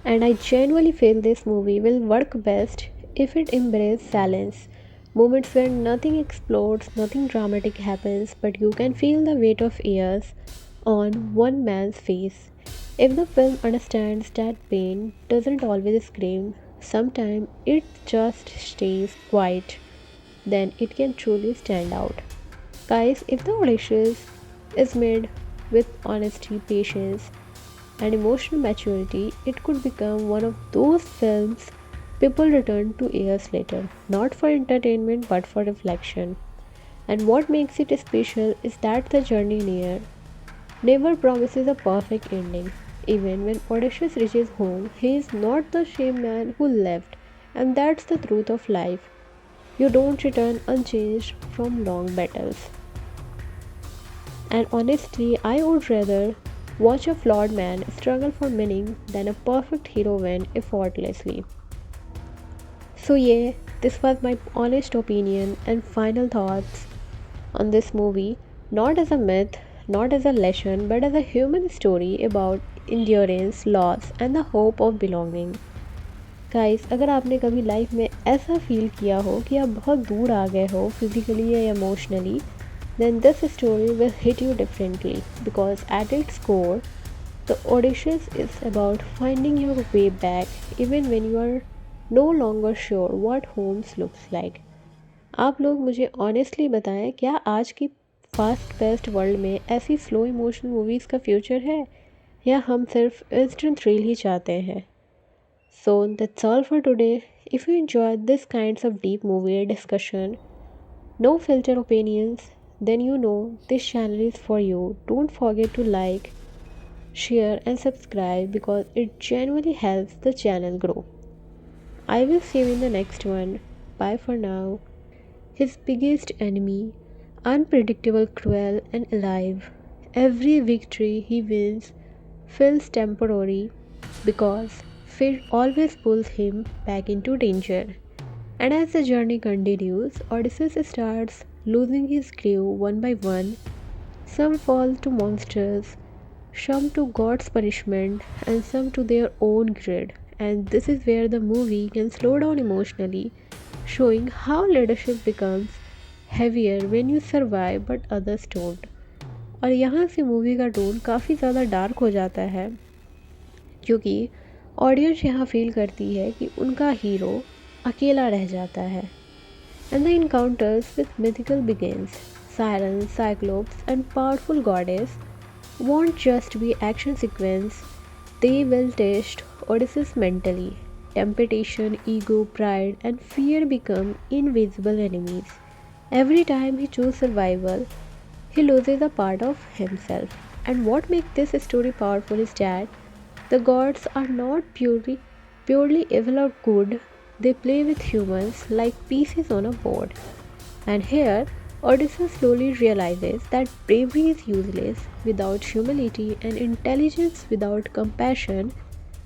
And I genuinely feel this movie will work best if it embraces silence. Moments where nothing explodes, nothing dramatic happens, but you can feel the weight of years on one man's face. If the film understands that pain doesn't always scream, sometimes it just stays quiet, then it can truly stand out. Guys, if the Odysseus is made with honesty, patience, and emotional maturity, it could become one of those films people return to years later, not for entertainment but for reflection. And what makes it special is that the journey near never promises a perfect ending. Even when Odysseus reaches home, he is not the same man who left, and that's the truth of life. You don't return unchanged from long battles. And honestly, I would rather watch a flawed man struggle for meaning than a perfect hero win effortlessly. So, yeah, this was my honest opinion and final thoughts on this movie, not as a myth, not as a lesson, but as a human story about endurance, loss, and the hope of belonging. Guys, अगर आपने कभी life में ऐसा feel किया हो कि आप बहुत दूर आ गए हो फिजिकली या emotionally, then this story will hit you differently because at its core, the Odysseus is about finding your way back even when you are no longer sure what homes looks like. आप लोग मुझे honestly बताएं, क्या आज की fast paced world में ऐसी slow emotional movies का फ्यूचर है या हम सिर्फ इंस्टेंट थ्रिल ही चाहते हैं? So that's all for today. If you enjoyed this kinds of deep movie discussion, no filter opinions, then you know this channel is for you. Don't forget to like, share and subscribe because it genuinely helps the channel grow. I will see you in the next one. Bye for now. His biggest enemy, unpredictable, cruel and alive. Every victory he wins feels temporary because fate always pulls him back into danger. And as the journey continues, Odysseus starts losing his crew one by one. Some fall to monsters, some to God's punishment, and some to their own greed. And this is where the movie can slow down emotionally, showing how leadership becomes heavier when you survive but others don't. और यहाँ से movie का tone काफ़ी ज़्यादा dark हो जाता है क्योंकि ऑडियंस यहाँ फील करती है कि उनका हीरो अकेला रह जाता है. And the encounters with mythical beings, sirens, cyclops, and powerful goddess won't just be action sequence, they will test Odysseus mentally. Temptation, ego, pride, and fear become invisible enemies. Every time he chooses survival, he loses a part of himself. And what makes this story powerful is that the gods are not purely evil or good, they play with humans like pieces on a board. And here, Odysseus slowly realizes that bravery is useless without humility and intelligence without compassion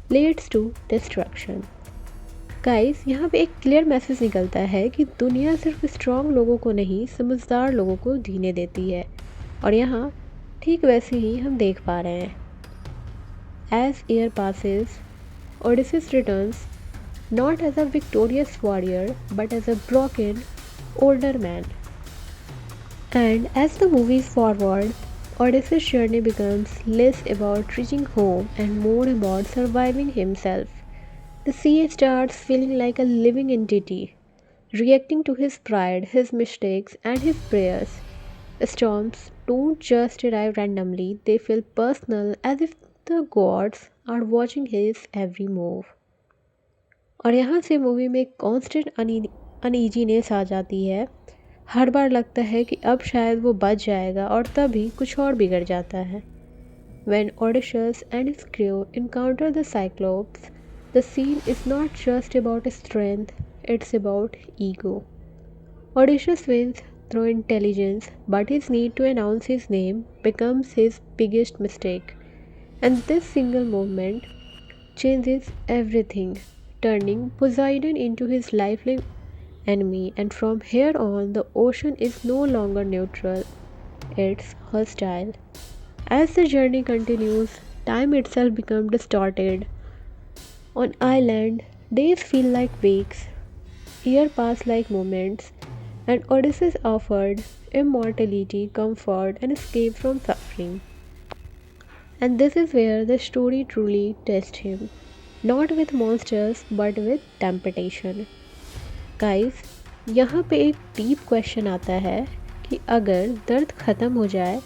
leads to destruction. Guys, यहाँ पे एक clear message निकलता है कि दुनिया सिर्फ strong लोगों को नहीं, समझदार लोगों को जीने देती है. और यहाँ ठीक वैसे ही हम देख पा रहे हैं. As year passes, Odysseus returns not as a victorious warrior but as a broken, older man. And as the movies forward, Odysseus' journey becomes less about reaching home and more about surviving himself. The sea starts feeling like a living entity, reacting to his pride, his mistakes, and his prayers. Storms don't just arrive randomly, they feel personal as if the gods are watching his every move. और यहाँ से movie में constant uneasiness आ जाती है हर बार लगता है कि अब शायद वो बच जाएगा और तभी कुछ और बिगड़ जाता है. When Odysseus and his crew encounter the Cyclops, the scene is not just about strength, it's about ego. Odysseus wins through intelligence, but his need to announce his name becomes his biggest mistake. And this single movement changes everything, turning Poseidon into his lifelong enemy. And from here on, the ocean is no longer neutral, it's hostile. As the journey continues, time itself becomes distorted. On island, days feel like weeks, years pass like moments, and Odysseus offered immortality, comfort, and escape from suffering. And this is where the story truly tests him, not with monsters but with temptation. Guys, यहाँ पे एक deep question आता है कि अगर दर्द ख़त्म हो जाए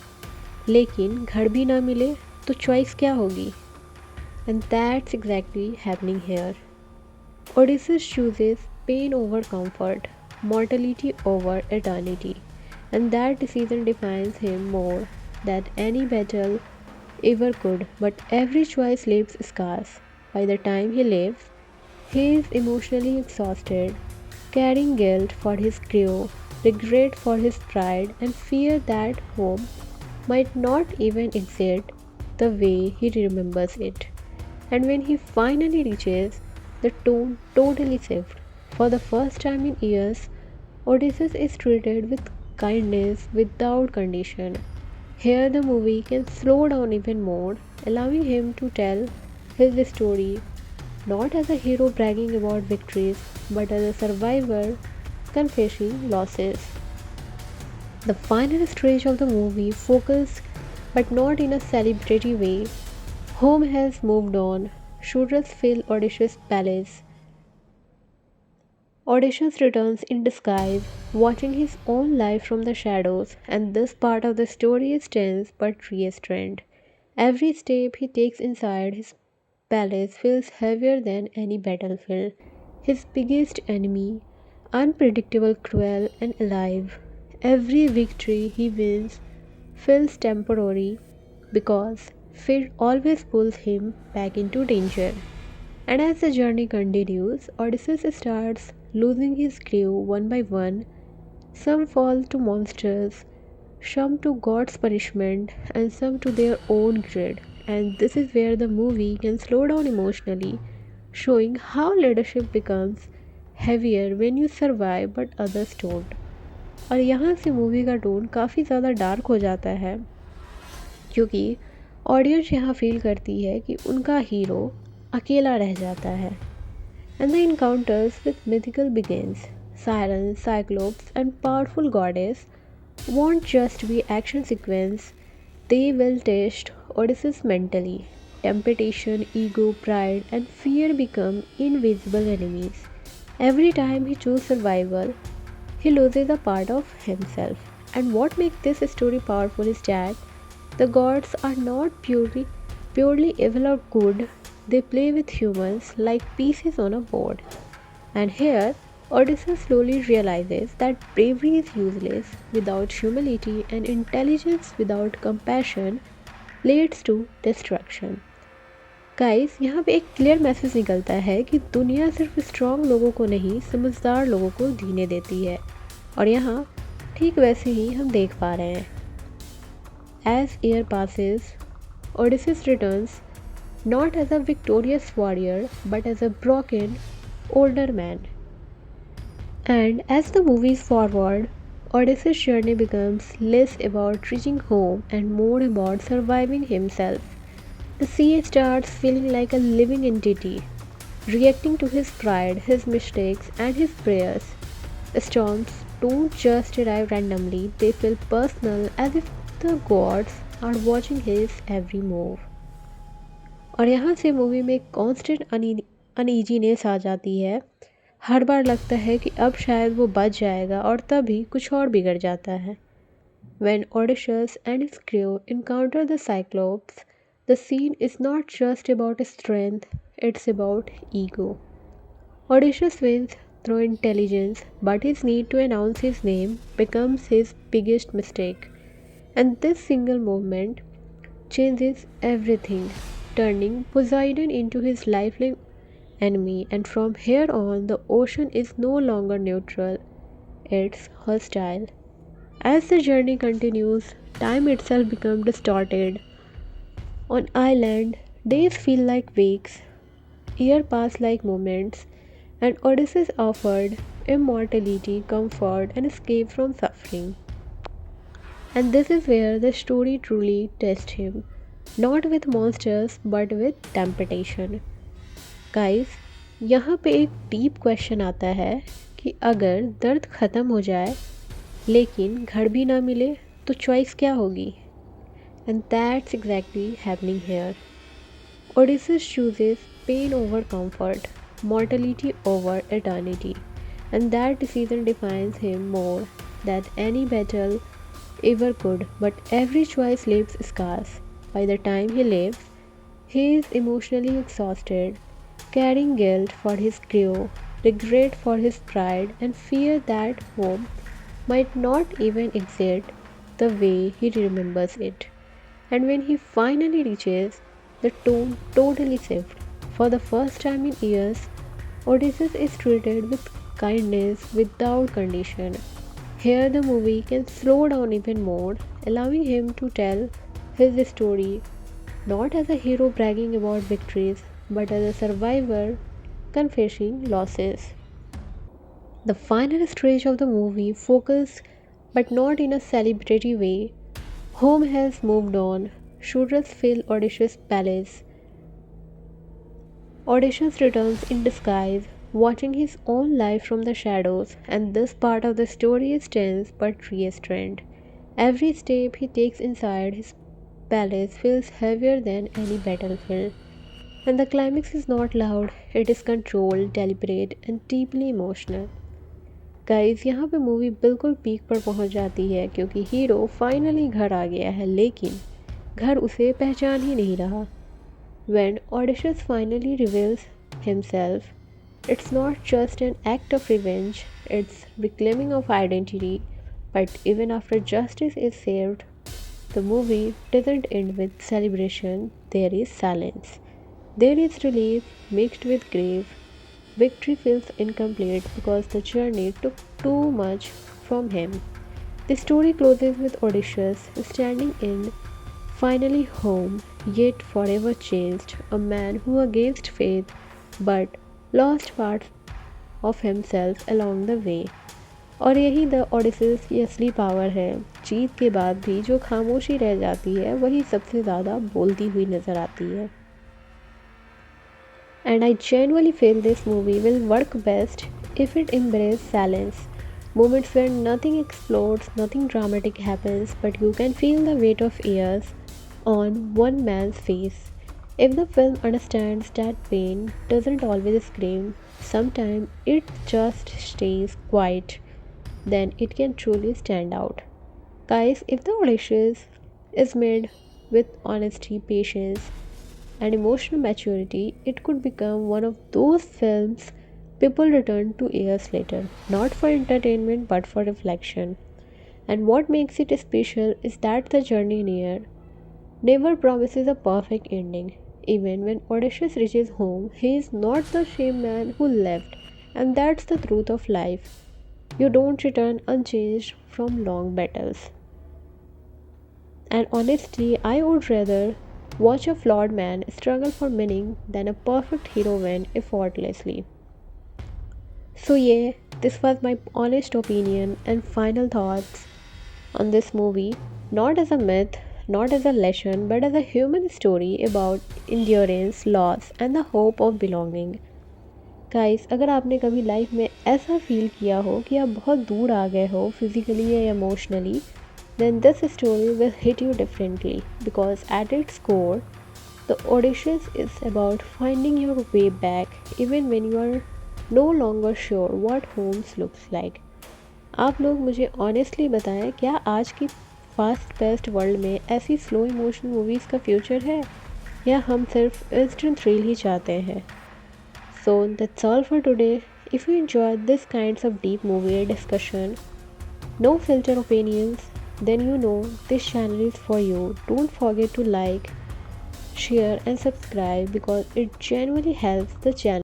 लेकिन घर भी ना मिले तो चॉइस क्या होगी? And that's exactly happening here. Odysseus chooses pain over comfort, mortality over eternity, and that decision defines him more than any battle ever could. But every choice leaves scars. By the time he leaves, he is emotionally exhausted, carrying guilt for his crew, regret for his pride, and fear that home might not even exist the way he remembers it. And when he finally reaches, the tone totally shifts. For the first time in years, Odysseus is treated with kindness without condition. Here, the movie can slow down even more, allowing him to tell his story not as a hero bragging about victories, but as a survivor confessing losses. The final stage of the movie focused, but not in a celebratory way. Home has moved on. Shooters fill Odysseus' palace. Odysseus returns in disguise, watching his own life from the shadows, and this part of the story is tense but restrained. Every step he takes inside his palace feels heavier than any battlefield. His biggest enemy, unpredictable, cruel, and alive. Every victory he wins feels temporary because fear always pulls him back into danger. And as the journey continues, Odysseus starts losing his crew one by one. Some fall to monsters, some to God's punishment, and some to their own greed. And this is where the movie can slow down emotionally, showing how leadership becomes heavier when you survive but others don't. और यहाँ से movie का tone काफ़ी ज़्यादा dark हो जाता है क्योंकि ऑडियंस यहाँ फील करती है कि उनका हीरो अकेला रह जाता है. And the encounters with mythical beings, sirens, cyclops, and powerful goddess won't just be action sequence, they will test Odysseus mentally. Temptation, ego, pride, and fear become invisible enemies. Every time he chooses survival, he loses a part of himself. And what makes this story powerful is that the gods are not purely evil or good, they play with humans like pieces on a board. And here, Odysseus slowly realizes that bravery is useless without humility and intelligence without compassion leads to destruction. Guys यहाँ पे एक clear message निकलता है कि दुनिया सिर्फ strong लोगों को नहीं समझदार लोगों को जीने देती है और यहाँ ठीक वैसे ही हम देख पा रहे हैं. As year passes, Odysseus returns not as a victorious warrior but as a broken, older man. And as the movies forward, Odysseus' journey becomes less about reaching home and more about surviving himself. The sea starts feeling like a living entity, reacting to his pride, his mistakes, and his prayers. Storms don't just arrive randomly, they feel personal as if the gods are watching his every move. और यहाँ से movie में constant uneasiness आ जाती है. हर बार लगता है कि अब शायद वो बच जाएगा और तभी कुछ और बिगड़ जाता है. When Odysseus and his crew encounter the Cyclops, the scene is not just about strength, it's about ego. Odysseus wins through intelligence, but his need to announce his name becomes his biggest mistake. And this single movement changes everything, turning Poseidon into his lifelong enemy. And from here on, the ocean is no longer neutral, it's hostile. As the journey continues, time itself becomes distorted. On island, days feel like weeks, years pass like moments, and Odysseus offered immortality, comfort, and escape from suffering. And this is where the story truly tests him, not with monsters but with temptation. Guys, यहाँ पे एक deep question आता है कि अगर दर्द ख़त्म हो जाए लेकिन घर भी ना मिले तो चॉइस क्या होगी? And that's exactly happening here. Odysseus chooses pain over comfort, mortality over eternity, and that decision defines him more than any battle ever could. But every choice leaves scars. By the time he leaves, he is emotionally exhausted, carrying guilt for his crew, regret for his pride, and fear that home might not even exist the way he remembers it. And when he finally reaches, the tone totally shifts. For the first time in years, Odysseus is treated with kindness without condition. Here, the movie can slow down even more, allowing him to tell his story not as a hero bragging about victories, but as a survivor confessing losses. The final stage of the movie focused, but not in a celebratory way. Home has moved on. Shooters fill Odysseus' palace. Odysseus returns in disguise, watching his own life from the shadows, and this part of the story is tense but restrained. Every step he takes inside his palace feels heavier than any battlefield. And the climax is not loud, it is controlled, deliberate, and deeply emotional. Guys, यहाँ पे movie बिल्कुल peak पर पहुँच जाती है क्योंकि hero finally घर आ गया है, लेकिन घर उसे पहचान ही नहीं रहा. When Odysseus finally reveals himself, it's not just an act of revenge, it's reclaiming of identity. But even after justice is served, the movie doesn't end with celebration, there is silence. There is relief mixed with grief. Victory feels incomplete because the journey took too much from him. The story closes with Odysseus standing in finally home, yet forever changed, a man who against faith but lost parts of himself along the way. और यही the ओडिसिस की असली power है. जीत के बाद भी जो खामोशी रह जाती है वही सबसे ज़्यादा बोलती हुई नज़र आती है. And I genuinely feel this movie will work best if it embraces silence. Moments where nothing explodes, nothing dramatic happens, but you can feel the weight of years on one man's face. If the film understands that pain doesn't always scream, sometimes it just stays quiet, then it can truly stand out. Guys, if the Odysseus is made with honesty, patience, and emotional maturity, it could become one of those films people return to years later, not for entertainment but for reflection. And what makes it special is that the journey near never promises a perfect ending. Even when Odysseus reaches home, he is not the same man who left, and that's the truth of life. You don't return unchanged from long battles. And honestly, I would rather watch a flawed man struggle for meaning than a perfect hero win effortlessly. So, yeah, this was my honest opinion and final thoughts on this movie, not as a myth, not as a lesson, but as a human story about endurance, loss, and the hope of belonging. Guys, अगर आपने कभी life में ऐसा feel किया हो कि आप बहुत दूर आ गए हो फिजिकली या emotionally, then this story will hit you differently because at its core, the Odysseus is about finding your way back even when you are no longer sure what home looks like. आप लोग मुझे honestly बताएं, क्या आज की fast paced world में ऐसी slow emotion movies का फ्यूचर है या हम सिर्फ इंस्टेंट थ्रिल ही चाहते हैं? So that's all for today. If you enjoy this kinds of deep movie discussion, no filter opinions, then you know this channel is for you. Don't forget to like, share and subscribe because it genuinely helps the channel.